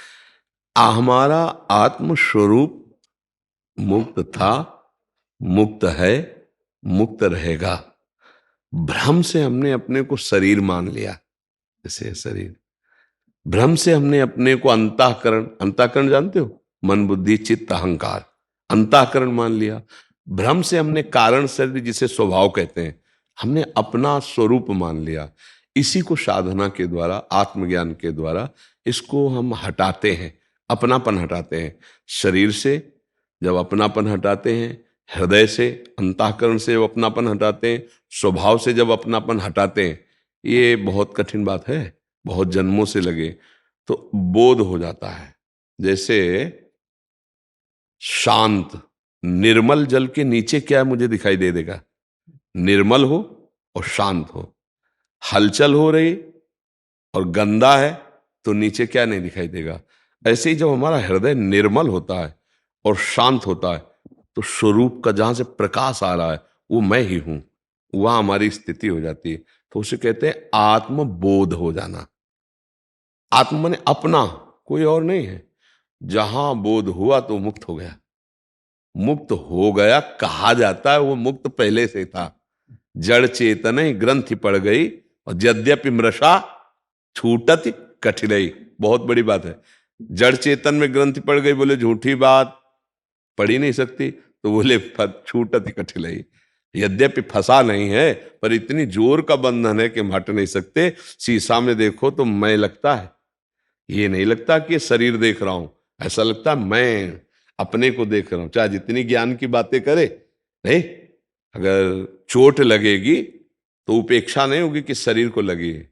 हमारा आत्म स्वरूप मुक्त था, मुक्त है, मुक्त रहेगा। भ्रम से हमने अपने को शरीर मान लिया, जैसे शरीर, भ्रम से हमने अपने को अंतःकरण जानते हो, मन बुद्धि चित्त अहंकार, अंतःकरण मान लिया। भ्रम से हमने कारण शरीर, जिसे स्वभाव कहते हैं, हमने अपना स्वरूप मान लिया। इसी को साधना के द्वारा, आत्मज्ञान के द्वारा इसको हम हटाते हैं, अपनापन हटाते हैं। शरीर से जब अपनापन हटाते हैं, हृदय से, अंतःकरण से जब अपनापन हटाते हैं, स्वभाव से जब अपनापन हटाते हैं, ये बहुत कठिन बात है, बहुत जन्मों से लगे, तो बोध हो जाता है। जैसे शांत निर्मल जल के नीचे क्या मुझे दिखाई दे देगा? निर्मल हो और शांत हो। हलचल हो रही और गंदा है तो नीचे क्या नहीं दिखाई देगा? ऐसे ही जब हमारा हृदय निर्मल होता है और शांत होता है तो स्वरूप का जहां से प्रकाश आ रहा है वो मैं ही हूं, वहां हमारी स्थिति हो जाती है। तो उसे कहते हैं आत्मबोध हो जाना। आत्म माने अपना, कोई और नहीं है। जहां बोध हुआ तो मुक्त हो गया। मुक्त हो गया कहा जाता है, वो मुक्त पहले से था। जड़ चेतन ग्रंथि पड़ गई और यद्यपि मृषा छूटत कठिनाई। बहुत बड़ी बात है। जड़ चेतन में ग्रंथि पड़ गई, बोले झूठी बात, पढ़ ही नहीं सकती, तो बोले छूटत कठिनाई। यद्यपि फंसा नहीं है पर इतनी जोर का बंधन है कि हम हट नहीं सकते। शीशा में देखो तो मैं लगता है, ये नहीं लगता कि शरीर देख रहा हूं, ऐसा लगता है मैं अपने को देख रहा हूं। चाहे जितनी ज्ञान की बातें करे, नहीं, अगर चोट लगेगी तो उपेक्षा नहीं होगी कि शरीर को लगी है,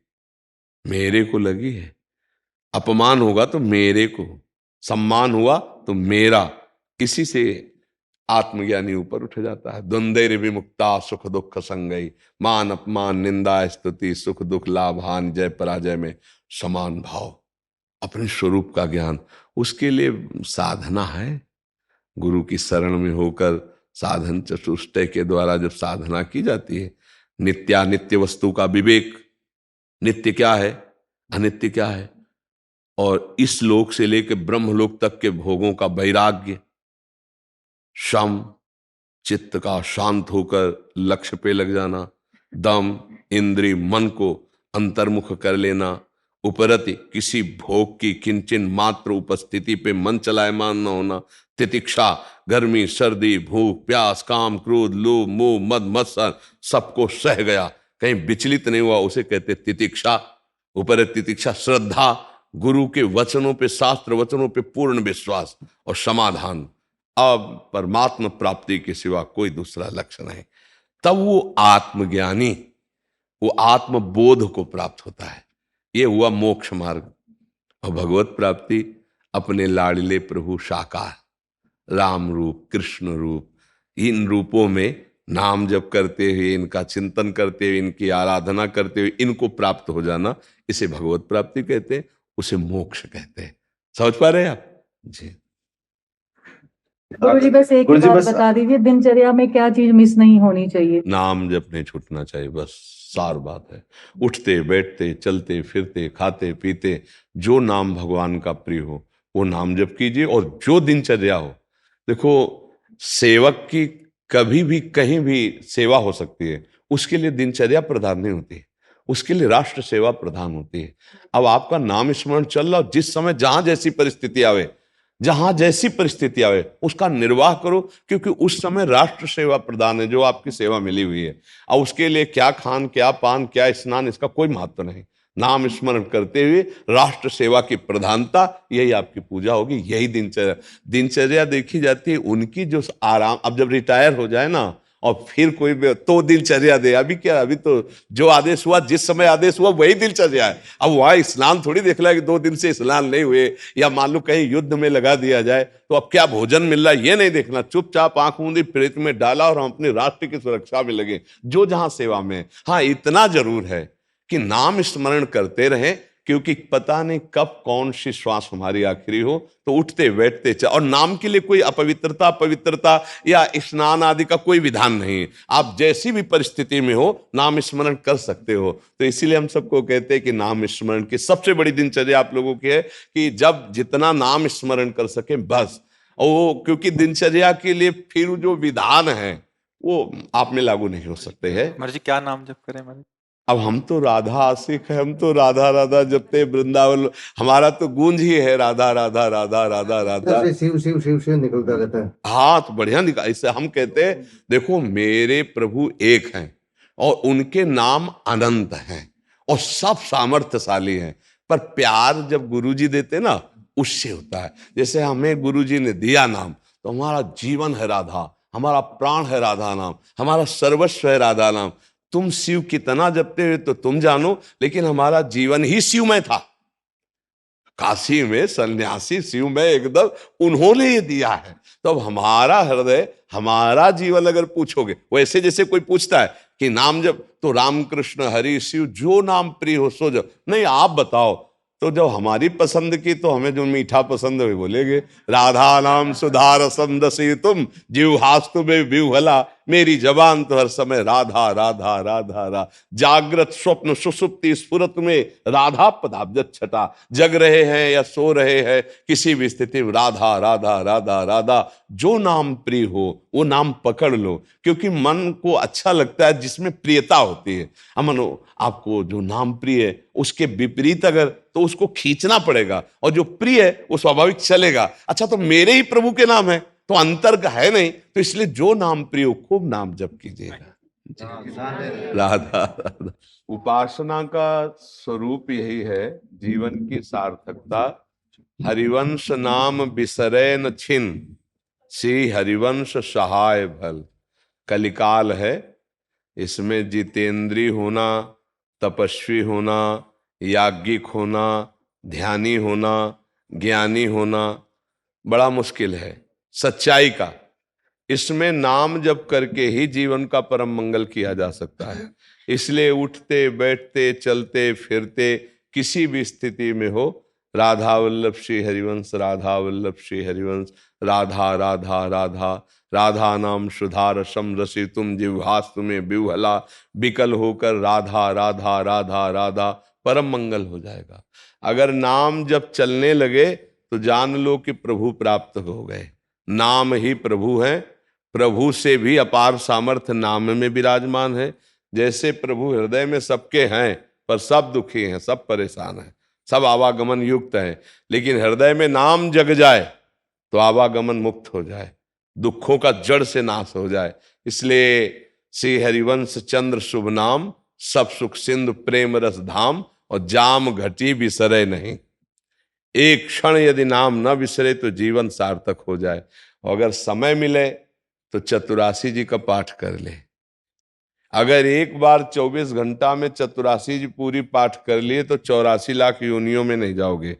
मेरे को लगी है। अपमान होगा तो मेरे को, सम्मान हुआ तो मेरा। इसी से आत्मज्ञानी ऊपर उठ जाता है। द्वंद्वैर विमुक्ता सुख दुख संगई, मान अपमान निंदा स्तुति, सुख दुख लाभ हानि जय पराजय में समान भाव। अपने स्वरूप का ज्ञान, उसके लिए साधना है। गुरु की शरण में होकर साधन चतुष्टय के द्वारा जब साधना की जाती है, नित्यानित्य वस्तु का विवेक, नित्य क्या है, अनित्य क्या है, और इस लोक से लेकर ब्रह्मलोक तक के भोगों का वैराग्य, शम, चित्त का शांत होकर लक्ष्य पे लग जाना, दम, इंद्रिय मन को अंतर्मुख कर लेना, उपरति किसी भोग की किंचन मात्र उपस्थिति पे मन चलायमान न होना, तितिक्षा गर्मी सर्दी भूख प्यास काम क्रोध लोभ मोह मद मत्सर सबको सह गया, कहीं विचलित नहीं हुआ, उसे कहते तितिक्षा। उपरति तितिक्षा श्रद्धा, गुरु के वचनों पे, शास्त्र वचनों पे पूर्ण विश्वास और समाधान। अब परमात्मा प्राप्ति के सिवा कोई दूसरा लक्ष्य नहीं। तब वो आत्मज्ञानी, वो आत्मबोध को प्राप्त होता है। ये हुआ मोक्ष मार्ग। और भगवत प्राप्ति अपने लाडले प्रभु साकार, राम रूप, कृष्ण रूप, इन रूपों में नाम जप करते हुए, इनका चिंतन करते हुए, इनकी आराधना करते हुए इनको प्राप्त हो जाना, इसे भगवत प्राप्ति कहते हैं, उसे मोक्ष कहते हैं। समझ पा रहे हैं आप जी? गुरुजी बस एक बात बता दीजिए, दिनचर्या में क्या चीज मिस नहीं होनी चाहिए? नाम जप नहीं छूटना चाहिए, बस सार बात है। उठते बैठते चलते फिरते खाते पीते जो नाम भगवान का प्रिय हो वो नाम जप कीजिए। और जो दिनचर्या हो, देखो सेवक की कभी भी कहीं भी सेवा हो सकती है, उसके लिए दिनचर्या प्रधान नहीं होती है, उसके लिए राष्ट्र सेवा प्रधान होती है। अब आपका नाम स्मरण चल रहा हो, जिस समय जहां जैसी परिस्थिति आवे जहां जैसी परिस्थिति आवे उसका निर्वाह करो, क्योंकि उस समय राष्ट्र सेवा प्रदान है जो आपकी सेवा मिली हुई है। और उसके लिए क्या खान, क्या पान, क्या स्नान, इसका कोई महत्व नहीं। नाम स्मरण करते हुए राष्ट्र सेवा की प्रधानता, यही आपकी पूजा होगी, यही दिनचर्या। दिनचर्या देखी जाती है उनकी जो आराम, अब जब रिटायर हो जाए ना और फिर कोई तो दिनचर्या दे। अभी क्या, अभी तो जो आदेश हुआ, जिस समय आदेश हुआ वही दिनचर्या है। अब वहां स्नान थोड़ी देख रहा है कि 2 दिन से स्नान नहीं हुए, या मान लो कहीं युद्ध में लगा दिया जाए तो अब क्या भोजन मिल रहा है ये नहीं देखना। चुपचाप आंख मूंदी प्रेत में डाला और हम अपने राष्ट्र की सुरक्षा में लगे, जो जहां सेवा में। हाँ, इतना जरूर है कि नाम स्मरण करते रहें, क्योंकि पता नहीं कब कौन सी श्वास हमारी आखिरी हो, तो उठते बैठते और नाम के लिए कोई पवित्रता या स्नान आदि का कोई विधान नहीं। आप जैसी भी परिस्थिति में हो नाम स्मरण कर सकते हो। तो इसीलिए हम सबको कहते हैं कि नाम स्मरण की सबसे बड़ी दिनचर्या आप लोगों की है कि जब जितना नाम स्मरण कर सके बस। और क्योंकि दिनचर्या के लिए फिर जो विधान है वो आप में लागू नहीं हो सकते हैं। महाराज जी क्या नाम जप करें महाराज? अब हम तो राधा आशिक है, हम तो राधा राधा जपते वृंदावन, हमारा तो गूंज ही है राधा राधा राधा राधा राधा। शिव शिव शिव शिव निकलता रहता है। हाँ, तो बढ़िया निकला। इससे हम कहते हैं देखो मेरे प्रभु एक हैं और उनके नाम अनंत हैं और सब सामर्थ्यशाली हैं, पर प्यार जब गुरुजी देते ना उससे होता है। जैसे हमें गुरुजी ने दिया नाम तो हमारा जीवन है राधा, हमारा प्राण है राधा नाम, हमारा सर्वस्व है राधा नाम। तुम शिव कितना जपते हुए तो तुम जानो, लेकिन हमारा जीवन ही शिव में था। काशी में सन्यासी शिव में एकदम उन्होंने ये दिया है। तो अब हमारा हृदय, हमारा जीवन अगर पूछोगे, वैसे जैसे कोई पूछता है कि नाम जब, तो राम कृष्ण हरि शिव जो नाम प्रिय हो सो जब, नहीं आप बताओ। तो जब हमारी पसंद की, तो हमें जो मीठा पसंद है बोलेंगे। राधा नाम सुधा रसम दसी तुम जिह्वास्तु में विह्वला, मेरी जबान तो हर समय राधा राधा राधा रा। जागृत स्वप्न सुसुप्ति स्फुरत में राधा पदाब्जत छटा। जग रहे हैं या सो रहे हैं, किसी भी स्थिति में राधा राधा राधा राधा। जो नाम प्रिय हो वो नाम पकड़ लो, क्योंकि मन को अच्छा लगता है जिसमें प्रियता होती है। अमनो आपको जो नाम प्रिय है उसके विपरीत अगर, तो उसको खींचना पड़ेगा, और जो प्रिय है वो स्वाभाविक चलेगा। अच्छा, तो मेरे ही प्रभु के नाम है तो अंतर का है नहीं, तो इसलिए जो नाम प्रिय हो खूब नाम जप कीजिएगा। राधा राधा। उपासना का स्वरूप यही है, जीवन की सार्थकता। हरिवंश नाम बिसरे न छिन, श्री हरिवंश सहाय भल। कलिकाल है, इसमें जितेंद्री होना, तपस्वी होना, याज्ञिक होना, ध्यानी होना, ज्ञानी होना बड़ा मुश्किल है। सच्चाई का इसमें नाम जप करके ही जीवन का परम मंगल किया जा सकता है। इसलिए उठते बैठते चलते फिरते किसी भी स्थिति में हो, राधा वल्लभ श्री हरिवंश, राधा वल्लभ श्री हरिवंश, राधा राधा राधा। राधा नाम सुधा रसम रसी तुम जिह्वास्तु में विह्वला, विकल होकर राधा राधा राधा राधा, परम मंगल हो जाएगा। अगर नाम जब चलने लगे तो जान लो कि प्रभु प्राप्त हो गए। नाम ही प्रभु है, प्रभु से भी अपार सामर्थ्य नाम में विराजमान है। जैसे प्रभु हृदय में सबके हैं, पर सब दुखी हैं, सब परेशान हैं, सब आवागमन युक्त हैं, लेकिन हृदय में नाम जग जाए तो आवागमन मुक्त हो जाए, दुखों का जड़ से नाश हो जाए। इसलिए श्री हरिवंश चंद्र शुभ नाम, सब सुख सिंधु प्रेम रस धाम, और जाम घटी बिसरे नहीं। एक क्षण यदि नाम न बिसरे तो जीवन सार्थक हो जाए। और अगर समय मिले तो चतुरासी जी का पाठ कर ले। अगर एक बार 24 घंटा में चतुरासी जी पूरी पाठ कर लिए तो 84 लाख योनियों में नहीं जाओगे।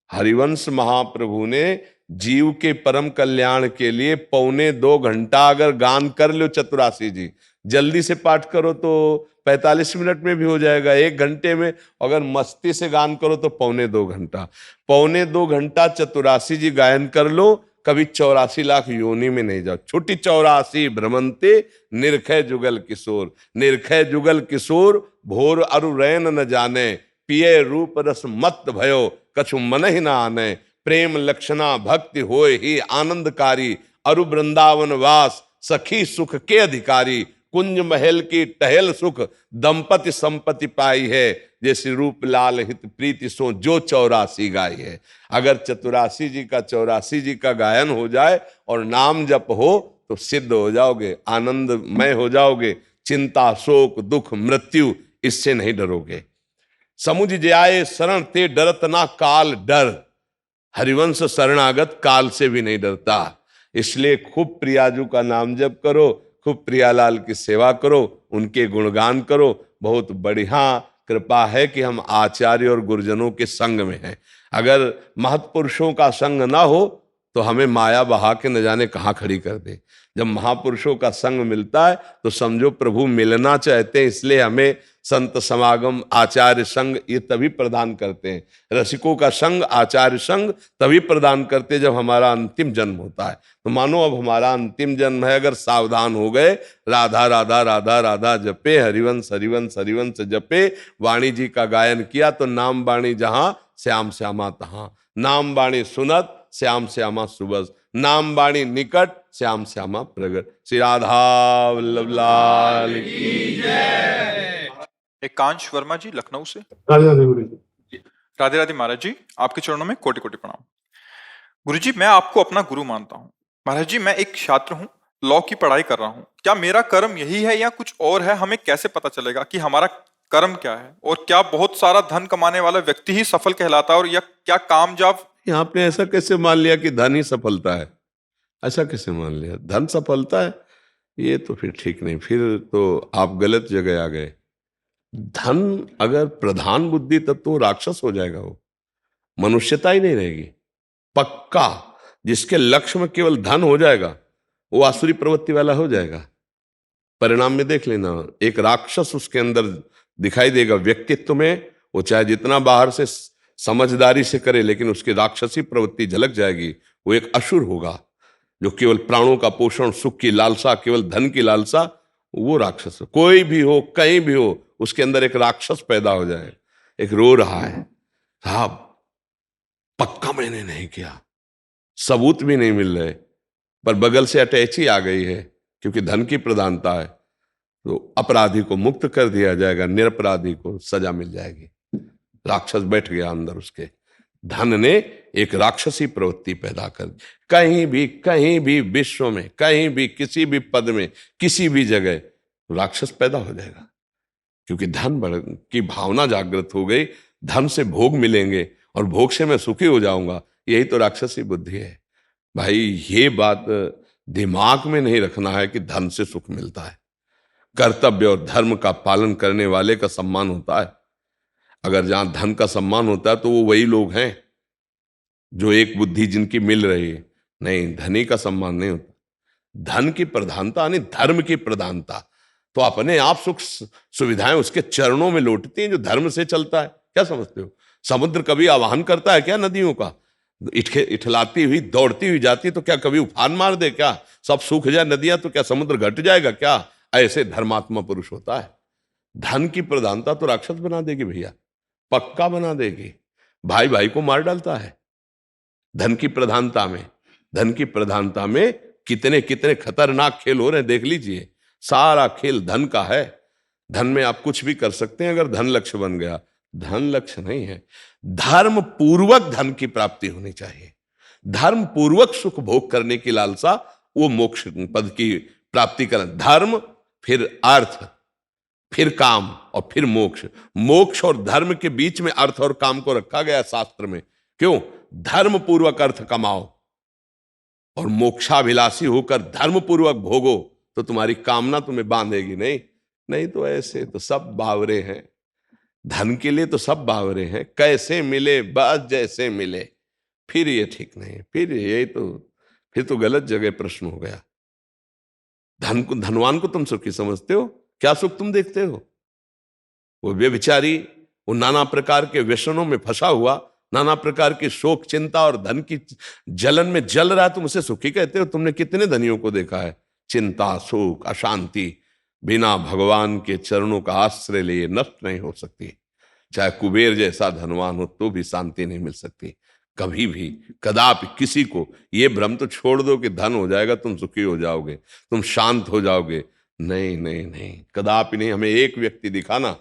हरिवंश महाप्रभु ने जीव के परम कल्याण के लिए 2.25 घंटा अगर गान कर लो, चतुरासी जी जल्दी से पाठ करो तो 45 मिनट में भी हो जाएगा, 1 घंटे में। अगर मस्ती से गान करो तो 2.25 घंटा, 2.25 घंटा चतुरासी जी गायन कर लो, कभी 84 लाख योनि में नहीं जाओ। छुट्टी 84 भ्रमंते निर्खय जुगल किशोर, निर्खय जुगल किशोर भोर अरु रैन न जाने, पिए रूप रस मत भयो कछु मन ही न आने, प्रेम लक्षणा भक्ति होए ही आनंदकारी, अरु वृंदावन वास सखी सुख के अधिकारी, कुंज महल की टहल सुख दंपति संपत्ति पाई है, जैसे रूप लाल हित प्रीति सो जो 84 गाई है। अगर चतुरासी जी का 84 जी का गायन हो जाए और नाम जप हो तो सिद्ध हो जाओगे, आनंदमय हो जाओगे, चिंता शोक दुख मृत्यु इससे नहीं डरोगे। समुझ जाए शरण ते डरत ना काल डर, हरिवंश शरणागत काल से भी नहीं डरता। इसलिए खूब प्रियाजू का नाम जप करो, खूब प्रियालाल की सेवा करो, उनके गुणगान करो। बहुत बढ़िया कृपा है कि हम आचार्य और गुरुजनों के संग में हैं। अगर महत्पुरुषों का संग ना हो तो हमें माया बहा के न जाने कहाँ खड़ी कर दे। जब महापुरुषों का संग मिलता है तो समझो प्रभु मिलना चाहते हैं, इसलिए हमें संत समागम आचार्य संग ये तभी प्रदान करते हैं। रसिकों का संग आचार्य संग तभी प्रदान करते जब हमारा अंतिम जन्म होता है। तो मानो अब हमारा अंतिम जन्म है, अगर सावधान हो गए, राधा राधा राधा राधा जपे, हरिवंश हरिवंश हरिवंश जपे, वाणी जी का गायन किया तो नाम वाणी जहां श्याम श्यामा तहां, नाम वाणी सुनत श्याम श्यामा सुबस, नाम वाणी निकट श्याम श्यामा प्रगट। श्री राधा वल्लभ लाल की जय। एकांश वर्मा जी लखनऊ से। राधे राधे गुरु जी। राधे राधे महाराज जी, आपके चरणों में कोटि कोटि प्रणाम। गुरु जी, मैं आपको अपना गुरु मानता हूँ। महाराज जी, मैं एक छात्र हूँ, लॉ की पढ़ाई कर रहा हूँ। क्या मेरा कर्म यही है या कुछ और है? हमें कैसे पता चलेगा कि हमारा कर्म क्या है? और क्या बहुत सारा धन कमाने वाला व्यक्ति ही सफल कहलाता है? और या क्या कामयाब? आपने ऐसा कैसे मान लिया कि धन ही सफलता है? ऐसा कैसे मान लिया धन सफलता है? ये तो फिर ठीक नहीं, फिर तो आप गलत जगह आ गए। धन अगर प्रधान बुद्धि तब तो राक्षस हो जाएगा, वो मनुष्यता ही नहीं रहेगी। पक्का जिसके लक्ष्य में केवल धन हो जाएगा वो आसुरी प्रवृत्ति वाला हो जाएगा। परिणाम में देख लेना, एक राक्षस उसके अंदर दिखाई देगा व्यक्तित्व में। वो चाहे जितना बाहर से समझदारी से करे, लेकिन उसकी राक्षसी प्रवृत्ति झलक जाएगी। वो एक असुर होगा जो केवल प्राणों का पोषण, सुख की लालसा, केवल धन की लालसा, वो राक्षस। कोई भी हो, कहीं भी हो, उसके अंदर एक राक्षस पैदा हो जाए। एक रो रहा है, साहब पक्का मैंने नहीं किया, सबूत भी नहीं मिल रहे, पर बगल से अटैची आ गई है, क्योंकि धन की प्रधानता है, तो अपराधी को मुक्त कर दिया जाएगा, निरपराधी को सजा मिल जाएगी। राक्षस बैठ गया अंदर उसके। धन ने एक राक्षसी प्रवृत्ति पैदा कर दी। कहीं भी विश्व में, कहीं भी, किसी भी पद में, किसी भी जगह राक्षस पैदा हो जाएगा, क्योंकि धन की भावना जागृत हो गई। धन से भोग मिलेंगे और भोग से मैं सुखी हो जाऊंगा, यही तो राक्षसी बुद्धि है। भाई ये बात दिमाग में नहीं रखना है कि धन से सुख मिलता है। कर्तव्य और धर्म का पालन करने वाले का सम्मान होता है। अगर जहां धन का सम्मान होता है तो वो वही लोग हैं जो एक बुद्धि जिनकी मिल रही है। नहीं, धनी का सम्मान नहीं होता। धन की प्रधानता यानी धर्म की प्रधानता, तो अपने आप सुख सुविधाएं उसके चरणों में लौटती हैं जो धर्म से चलता है। क्या समझते हो? समुद्र कभी आवाहन करता है क्या नदियों का? इठलाती हुई दौड़ती हुई जाती तो क्या कभी उफान मार दे क्या? सब सूख जाए नदियां तो क्या समुद्र घट जाएगा क्या? ऐसे धर्मात्मा पुरुष होता है। धन की प्रधानता तो राक्षस बना देगी भैया, पक्का बना देगी। भाई भाई को मार डालता है धन की प्रधानता में। धन की प्रधानता में कितने कितने खतरनाक खेल हो रहे हैं, देख लीजिए। सारा खेल धन का है। धन में आप कुछ भी कर सकते हैं अगर धन लक्ष्य बन गया। धन लक्ष्य नहीं है। धर्म पूर्वक धन की प्राप्ति होनी चाहिए। धर्म पूर्वक सुख भोग करने की लालसा, वो मोक्ष पद की प्राप्ति कर। धर्म, फिर अर्थ, फिर काम और फिर मोक्ष। मोक्ष और धर्म के बीच में अर्थ और काम को रखा गया शास्त्र में। क्यों? धर्म पूर्वक अर्थ कमाओ और मोक्षाभिलाषी होकर धर्म पूर्वक भोगो तो तुम्हारी कामना तुम्हें बांधेगी नहीं। नहीं तो ऐसे तो सब बावरे हैं। धन के लिए तो सब बावरे हैं। कैसे मिले? बस जैसे मिले। फिर ये ठीक नहीं, फिर तो गलत जगह प्रश्न हो गया। धनवान को तुम सुखी समझते हो? क्या सुख तुम देखते हो? वो व्यभिचारी, वो नाना प्रकार के व्यसनों में फंसा हुआ, नाना प्रकार की शोक चिंता और धन की जलन में जल रहा है, तुम उसे सुखी कहते हो? तुमने कितने धनियों को देखा है चिंता, शोक, अशांति बिना भगवान के चरणों का आश्रय लिए नष्ट नहीं हो सकती। चाहे कुबेर जैसा धनवान हो तो भी शांति नहीं मिल सकती कभी भी, कदापि। किसी को ये भ्रम तो छोड़ दो कि धन हो जाएगा तुम सुखी हो जाओगे, तुम शांत हो जाओगे। नहीं नहीं नहीं, कदापि नहीं। हमें एक व्यक्ति दिखाना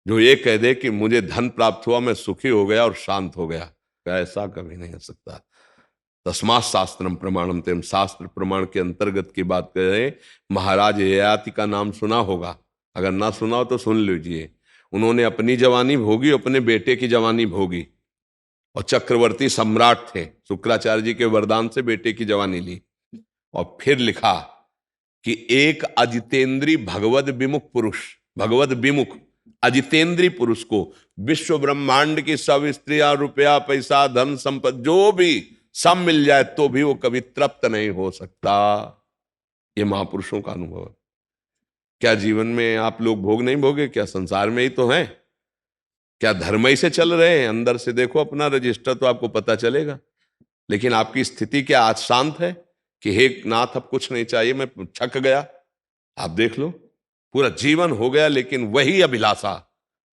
जो ये कह दे कि मुझे धन प्राप्त हुआ, मैं सुखी हो गया और शांत हो गया। ऐसा कभी नहीं हो सकता। तस्मात् शास्त्रम प्रमाणम तेम, शास्त्र प्रमाण के अंतर्गत की बात करें। महाराज ययाति का नाम सुना होगा, अगर ना सुना हो तो सुन लीजिए। उन्होंने अपनी जवानी भोगी, अपने बेटे की जवानी भोगी, और चक्रवर्ती सम्राट थे। शुक्राचार्य जी के वरदान से बेटे की जवानी ली, और फिर लिखा कि एक अजितेंद्री भगवद विमुख पुरुष, भगवद विमुख अजितेंद्री पुरुष को विश्व ब्रह्मांड की सब स्त्रियां, रुपया, पैसा, धन, संपत्ति जो भी सब मिल जाए तो भी वो कभी तृप्त नहीं हो सकता। ये महापुरुषों का अनुभव है। क्या जीवन में आप लोग भोग नहीं भोगे? क्या संसार में ही तो हैं? क्या धर्म ही से चल रहे हैं? अंदर से देखो अपना रजिस्टर तो आपको पता चलेगा। लेकिन आपकी स्थिति क्या आज शांत है कि हे नाथ अब कुछ नहीं चाहिए, मैं थक गया? आप देख लो, पूरा जीवन हो गया लेकिन वही अभिलाषा,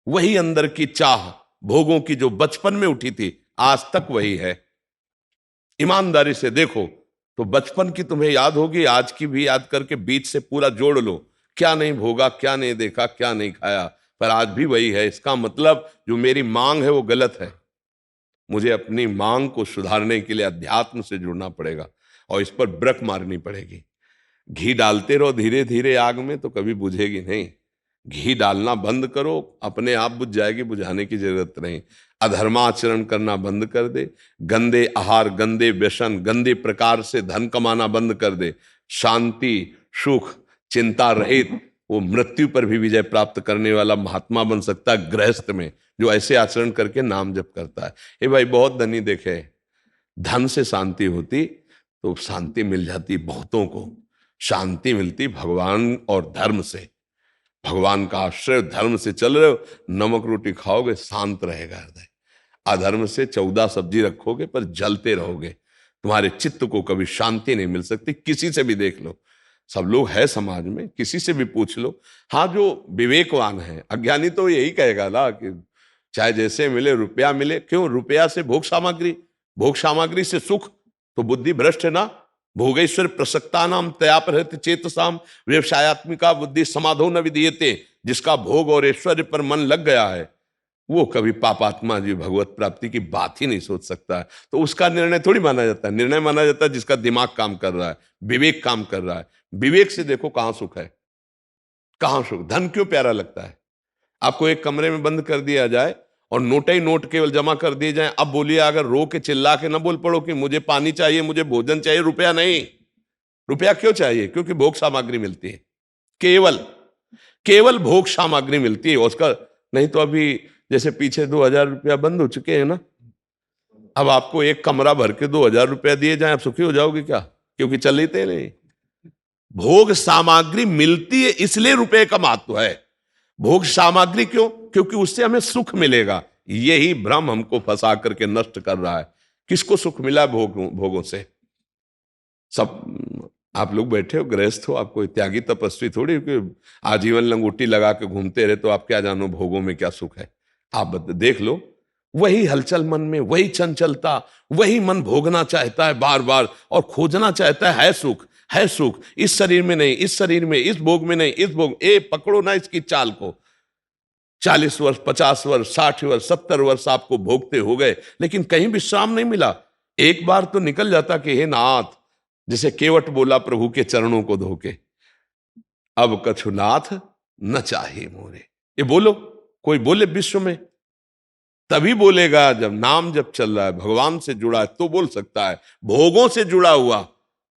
वही अंदर की चाह भोगों की जो बचपन में उठी थी, आज तक वही है। ईमानदारी से देखो तो बचपन की तुम्हें याद होगी, आज की भी याद करके बीच से पूरा जोड़ लो। क्या नहीं भोगा, क्या नहीं देखा, क्या नहीं खाया, पर आज भी वही है। इसका मतलब जो मेरी मांग है वो गलत है। मुझे अपनी मांग को सुधारने के लिए अध्यात्म से जुड़ना पड़ेगा और इस पर ब्रेक मारनी पड़ेगी। घी डालते रहो धीरे धीरे आग में तो कभी बुझेगी नहीं। घी डालना बंद करो, अपने आप बुझ जाएगी, बुझाने की जरूरत नहीं। अधर्माचरण करना बंद कर दे, गंदे आहार, गंदे व्यसन, गंदे प्रकार से धन कमाना बंद कर दे। शांति, सुख, चिंता रहित वो मृत्यु पर भी विजय प्राप्त करने वाला महात्मा बन सकता है गृहस्थ में, जो ऐसे आचरण करके नाम जप करता है। ये भाई बहुत धनी देखे, धन से शांति होती तो शांति मिल जाती बहुतों को। शांति मिलती भगवान और धर्म से। भगवान का आश्रय, धर्म से चल रहे हो, नमक रोटी खाओगे शांत रहेगा हृदय। अधर्म से 14 सब्जी रखोगे पर जलते रहोगे, तुम्हारे चित्त को कभी शांति नहीं मिल सकती। किसी से भी देख लो, सब लोग है समाज में, किसी से भी पूछ लो। हाँ, जो विवेकवान है, अज्ञानी तो यही कहेगा ना कि चाहे जैसे मिले, रुपया मिले। क्यों? रुपया से भोग सामग्री, भोग सामग्री से सुख, तो बुद्धि भ्रष्ट है ना। भोगेश्वर प्रसक्ता नाम तयापहृत चेतसाम, व्यवसायत्मिका बुद्धि समाधो न विधीयते। जिसका भोग और ऐश्वर्य पर मन लग गया है वो कभी पापात्मा जी भगवत प्राप्ति की बात ही नहीं सोच सकता है। तो उसका निर्णय थोड़ी माना जाता है। निर्णय माना जाता है जिसका दिमाग काम कर रहा है, विवेक काम कर रहा है। विवेक से देखो कहां सुख है, कहां सुख। धन क्यों प्यारा लगता है? आपको एक कमरे में बंद कर दिया जाए और नोट ही नोट केवल जमा कर दिए जाए। अब बोलिए, अगर रो के चिल्ला के ना बोल पड़ो कि मुझे पानी चाहिए, मुझे भोजन चाहिए, रुपया नहीं। रुपया क्यों चाहिए? क्योंकि भोग सामग्री मिलती है, केवल केवल भोग सामग्री मिलती है उसका। नहीं तो अभी जैसे पीछे 2000 रुपया बंद हो चुके हैं ना, अब आपको एक कमरा भर के 2000 रुपया दिए जाए, आप सुखी हो जाओगे क्या? क्योंकि चल लेते नहीं। भोग सामग्री मिलती है इसलिए रुपए का महत्व है। भोग सामग्री क्यों? क्योंकि उससे हमें सुख मिलेगा। यही भ्रम हमको फंसा करके नष्ट कर रहा है। किसको सुख मिला भोगों से? सब आप लोग बैठे हो, गृहस्थ हो, आपको त्यागी तपस्वी थोड़ी कि आजीवन लंगोटी लगा के घूमते रहे तो आप क्या जानो भोगों में क्या सुख है। आप देख लो, वही हलचल मन में, वही चंचलता, वही मन भोगना चाहता है बार बार और खोजना चाहता है सुख, है सुख। इस शरीर में नहीं, इस शरीर में, इस भोग में नहीं, इस भोग। पकड़ो ना इसकी चाल को। 40 वर्ष, 50 वर्ष, 60 वर्ष, 70 वर्ष आपको भोगते हो गए, लेकिन कहीं विश्राम नहीं मिला। एक बार तो निकल जाता कि हे नाथ, जैसे केवट बोला प्रभु के चरणों को धोके, अब कछुनाथ न चाहे मोरे। ये बोलो, कोई बोले विश्व में तभी बोलेगा जब नाम जब चल रहा है, भगवान से जुड़ा है तो बोल सकता है। भोगों से जुड़ा हुआ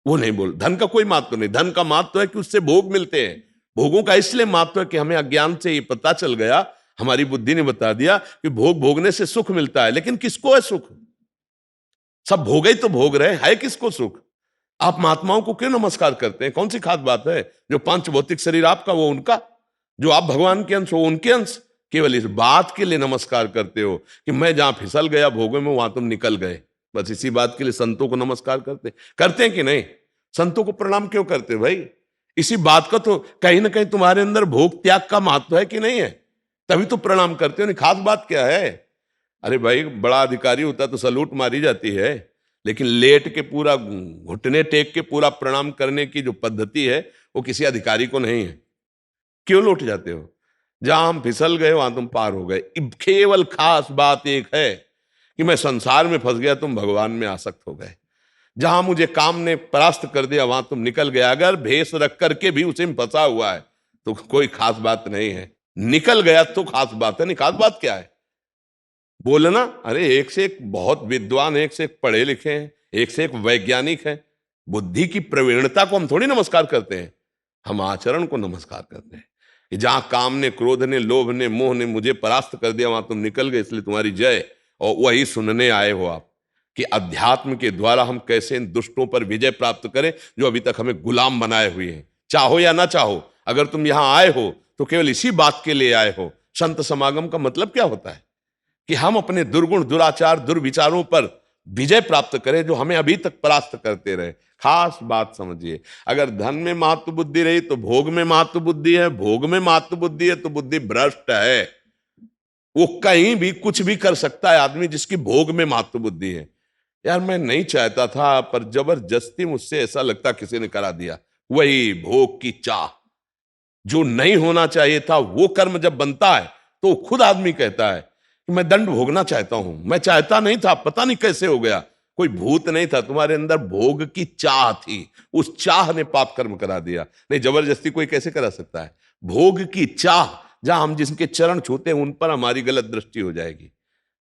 वो नहीं बोल। धन का कोई महत्व नहीं। धन का महत्व है कि उससे भोग मिलते हैं। भोगों का इसलिए महत्व है कि हमें अज्ञान से ये पता चल गया, हमारी बुद्धि ने बता दिया कि भोग भोगने से सुख मिलता है। लेकिन किसको है सुख? सब भोग ही तो भोग रहे है किसको सुख? आप महात्माओं को क्यों नमस्कार करते हैं? कौन सी खास बात है? जो पांच भौतिक शरीर आपका वो उनका, जो आप भगवान के अंश हो उनके अंश। केवल इस बात के लिए नमस्कार करते हो कि मैं जहां फिसल गया भोगों में वहां तुम निकल गए। बस इसी बात के लिए संतों को नमस्कार करते हैं कि नहीं? संतों को प्रणाम क्यों करते भाई? इसी बात का तो कहीं ना कहीं तुम्हारे अंदर भोग त्याग का महत्व है कि नहीं है, तभी तो प्रणाम करते हो। नहीं, खास बात क्या है? अरे भाई, बड़ा अधिकारी होता तो सलूट मारी जाती है, लेकिन लेट के पूरा घुटने टेक के पूरा प्रणाम करने की जो पद्धति है वो किसी अधिकारी को नहीं है। क्यों लौट जाते हो? जहां हम फिसल गए वहां तुम पार हो गए। केवल खास बात एक है कि मैं संसार में फंस गया, तुम भगवान में आसक्त हो गए। जहां मुझे काम ने परास्त कर दिया वहां तुम निकल गए। अगर भेष रख करके भी उसी में फंसा हुआ है तो कोई खास बात नहीं है। निकल गया तो खास बात है। नहीं, खास बात क्या है? बोलना, अरे एक से एक बहुत विद्वान, एक से एक पढ़े लिखे हैं, एक से एक वैज्ञानिक है। बुद्धि की प्रवीणता को हम थोड़ी नमस्कार करते हैं, हम आचरण को नमस्कार करते हैं। कि जहां काम ने, क्रोध ने, लोभ ने, मोह ने मुझे परास्त कर दिया वहां तुम निकल गए, इसलिए तुम्हारी जय। और वही सुनने आए हो आप कि अध्यात्म के द्वारा हम कैसे इन दुष्टों पर विजय प्राप्त करें जो अभी तक हमें गुलाम बनाए हुए हैं। चाहो या ना चाहो, अगर तुम यहां आए हो तो केवल इसी बात के लिए आए हो। संत समागम का मतलब क्या होता है? कि हम अपने दुर्गुण, दुराचार, दुर्विचारों पर विजय प्राप्त करें जो हमें अभी तक परास्त करते रहे। खास बात समझिए, अगर धन में महत्व बुद्धि रही तो भोग में महत्व बुद्धि है, भोग में महत्व बुद्धि है तो बुद्धि भ्रष्ट है। वो कहीं भी कुछ भी कर सकता है आदमी जिसकी भोग में महत्व बुद्धि है। यार मैं नहीं चाहता था पर जबरदस्ती मुझसे ऐसा लगता किसी ने करा दिया। वही भोग की चाह, जो नहीं होना चाहिए था वो कर्म जब बनता है तो खुद आदमी कहता है कि मैं दंड भोगना चाहता हूं। मैं चाहता नहीं था, पता नहीं कैसे हो गया। कोई भूत नहीं था, तुम्हारे अंदर भोग की चाह थी, उस चाह ने पाप कर्म करा दिया। नहीं, जबरदस्ती कोई कैसे करा सकता है? भोग की चाह, जहां हम जिसके चरण छूते हैं उन पर हमारी गलत दृष्टि हो जाएगी।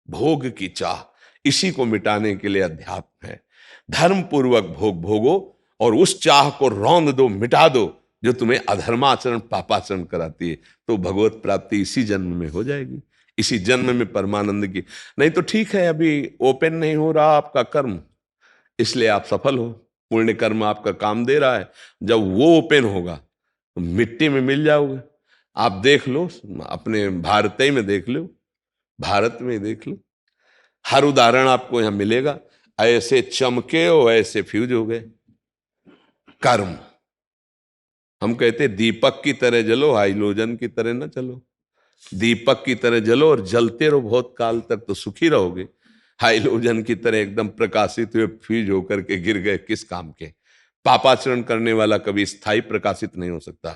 भोग की चाह, इसी को मिटाने के लिए अध्यात्म है। धर्म पूर्वक भोग भोगो और उस चाह को रौंद दो, मिटा दो जो तुम्हें अधर्माचरण, पापाचरण कराती है। तो भगवत प्राप्ति इसी जन्म में हो जाएगी, इसी जन्म में परमानंद की। नहीं तो ठीक है, अभी ओपन नहीं हो रहा आपका कर्म, इसलिए आप सफल हो। पुण्य कर्म आपका काम दे रहा है। जब वो ओपन होगा तो मिट्टी में मिल जाओगे। आप देख लो, अपने भारत ही में देख लो, भारत में देख लो, हर उदाहरण आपको यहां मिलेगा। ऐसे चमके और ऐसे फ्यूज हो गए कर्म। हम कहते दीपक की तरह जलो, हाइलोजन की तरह ना चलो। दीपक की तरह जलो और जलते रहो बहुत काल तक तो सुखी रहोगे। हाइलोजन की तरह एकदम प्रकाशित हुए फ्यूज होकर के गिर गए, किस काम के? पापाचरण करने वाला कभी स्थायी प्रकाशित नहीं हो सकता।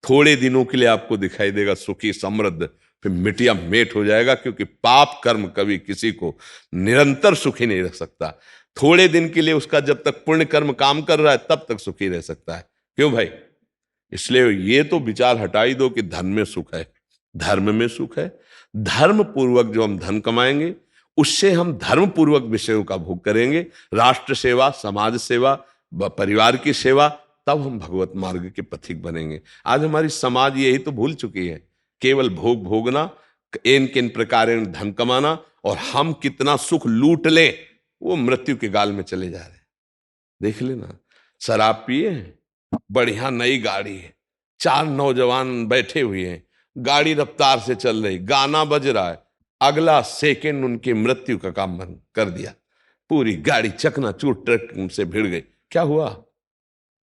थोड़े दिनों के लिए आपको दिखाई देगा सुखी समृद्ध, फिर मिटिया मेट हो जाएगा। क्योंकि पाप कर्म कभी किसी को निरंतर सुखी नहीं रख सकता। थोड़े दिन के लिए उसका, जब तक पुण्य कर्म काम कर रहा है तब तक सुखी रह सकता है। क्यों भाई? इसलिए ये तो विचार हटाई दो कि धन में सुख है, धर्म में सुख है। धर्म पूर्वक जो हम धन कमाएंगे उससे हम धर्म पूर्वक विषयों का भोग करेंगे। राष्ट्र सेवा, समाज सेवा, परिवार की सेवा, तब हम भगवत मार्ग के पथिक बनेंगे। आज हमारी समाज यही तो भूल चुकी है, केवल भोग भोगना, इन किन प्रकार धन कमाना, और हम कितना सुख लूट लें वो मृत्यु के गाल में चले जा रहे हैं। देख लेना, शराब पिए, बढ़िया नई गाड़ी है, 4 नौजवान बैठे हुए हैं, गाड़ी रफ्तार से चल रही, गाना बज रहा है, अगला सेकंड उनकी मृत्यु का काम बंद कर दिया। पूरी गाड़ी चकनाचूर ट्रक से भिड़ गई। क्या हुआ?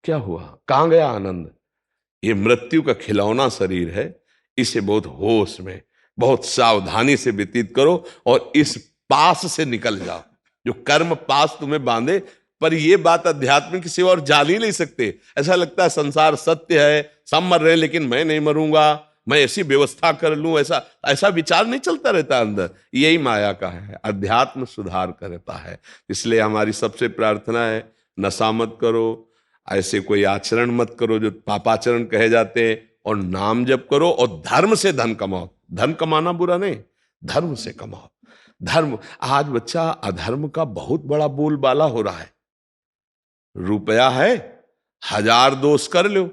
क्या हुआ? कहां गया आनंद? ये मृत्यु का खिलौना शरीर है। इसे बहुत होश में, बहुत सावधानी से व्यतीत करो और इस पास से निकल जाओ जो कर्म पास तुम्हें बांधे। पर ये बात अध्यात्म की सेवा और जान ही नहीं सकते। ऐसा लगता है संसार सत्य है, सब मर रहे हैं लेकिन मैं नहीं मरूंगा, मैं ऐसी व्यवस्था कर लूं, ऐसा ऐसा विचार नहीं चलता रहता अंदर। यही माया का है, अध्यात्म सुधार करता है। इसलिए हमारी सबसे प्रार्थना है, नशा मत करो, ऐसे कोई आचरण मत करो जो पापाचरण कहे जाते हैं, और नाम जप करो और धर्म से धन कमाओ। धन कमाना बुरा नहीं, धर्म से कमाओ। धर्म, आज बच्चा अधर्म का बहुत बड़ा बोलबाला हो रहा है। रुपया है, 1000 दोष कर लो,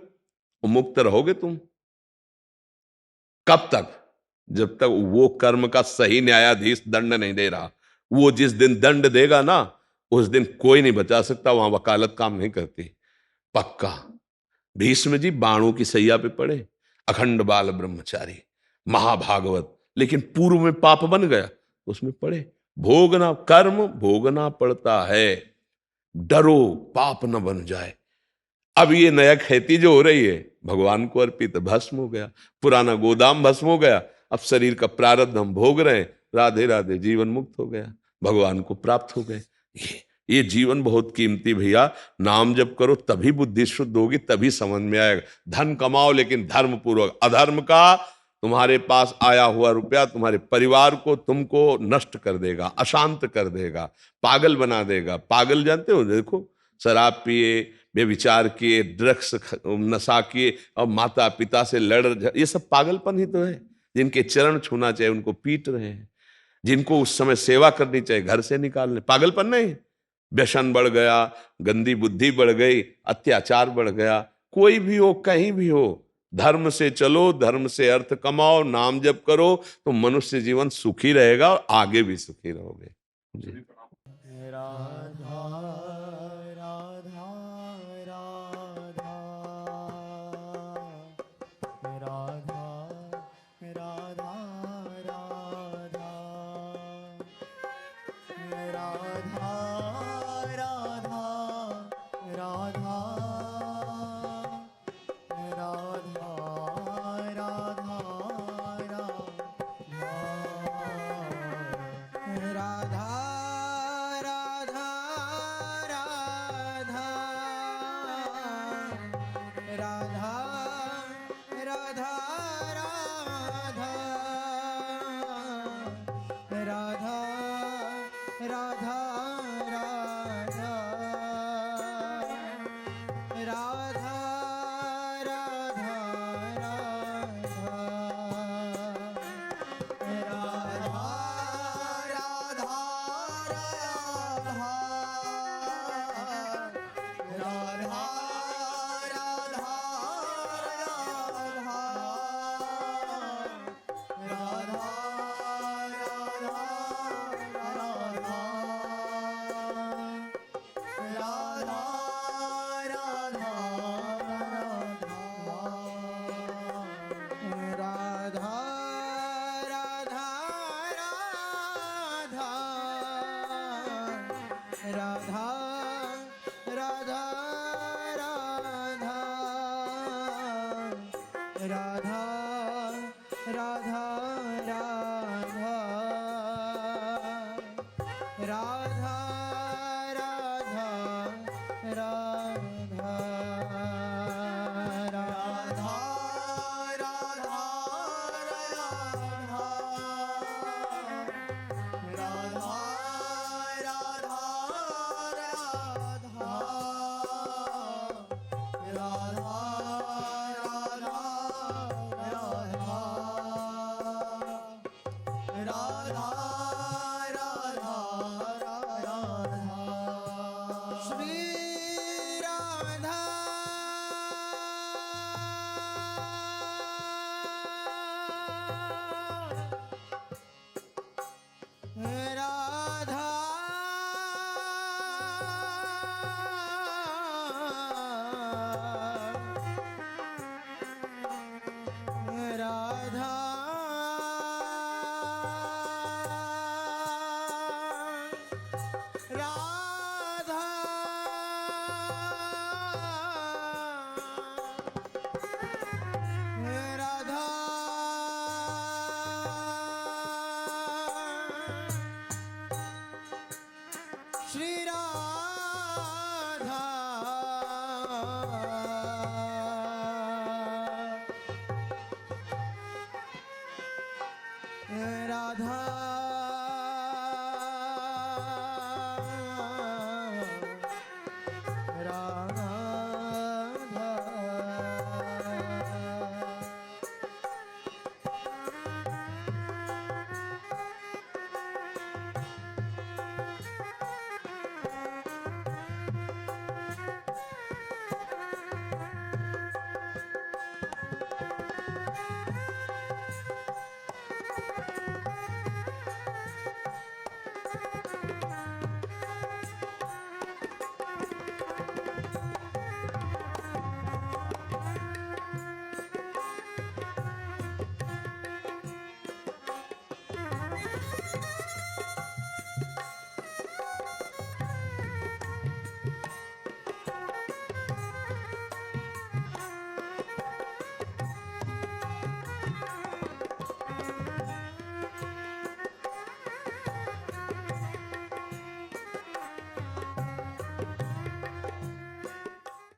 मुक्त रहोगे तुम। कब तक? जब तक वो कर्म का सही न्यायाधीश दंड नहीं दे रहा। वो जिस दिन दंड देगा ना, उस दिन कोई नहीं बचा सकता। वहां वकालत काम नहीं करती, पक्का। भीष्म जी बाणों की सैया पे पड़े, अखंड बाल ब्रह्मचारी, महाभागवत, लेकिन पूर्व में पाप बन गया, उसमें पड़े। भोगना, कर्म भोगना पड़ता है। डरो पाप न बन जाए। अब ये नया खेती जो हो रही है भगवान को अर्पित, भस्म हो गया, पुराना गोदाम भस्म हो गया। अब शरीर का प्रारब्ध हम भोग रहे हैं, राधे राधे, जीवन मुक्त हो गया, भगवान को प्राप्त हो गए। ये ये जीवन बहुत कीमती भैया। नाम जप करो तभी बुद्धि शुद्ध होगी, तभी समझ में आएगा। धन कमाओ लेकिन धर्म पूर्वक। अधर्म का तुम्हारे पास आया हुआ रुपया तुम्हारे परिवार को, तुमको नष्ट कर देगा, अशांत कर देगा, पागल बना देगा। पागल जानते हो, देखो शराब पिए, व्यभिचार किए, ड्रग्स नशा किए और माता पिता से ये सब पागलपन ही तो है। जिनके चरण छूना चाहिए उनको पीट रहे हैं, जिनको उस समय सेवा करनी चाहिए घर से निकालने। पागलपन नहीं, व्यसन बढ़ गया, गंदी बुद्धि बढ़ गई, अत्याचार बढ़ गया। कोई भी हो, कहीं भी हो, धर्म से चलो, धर्म से अर्थ कमाओ, नाम जप करो तो मनुष्य जीवन सुखी रहेगा और आगे भी सुखी रहोगे जी। राधा राधा राधा राधा राधा राधा राधा राधा राधा श्री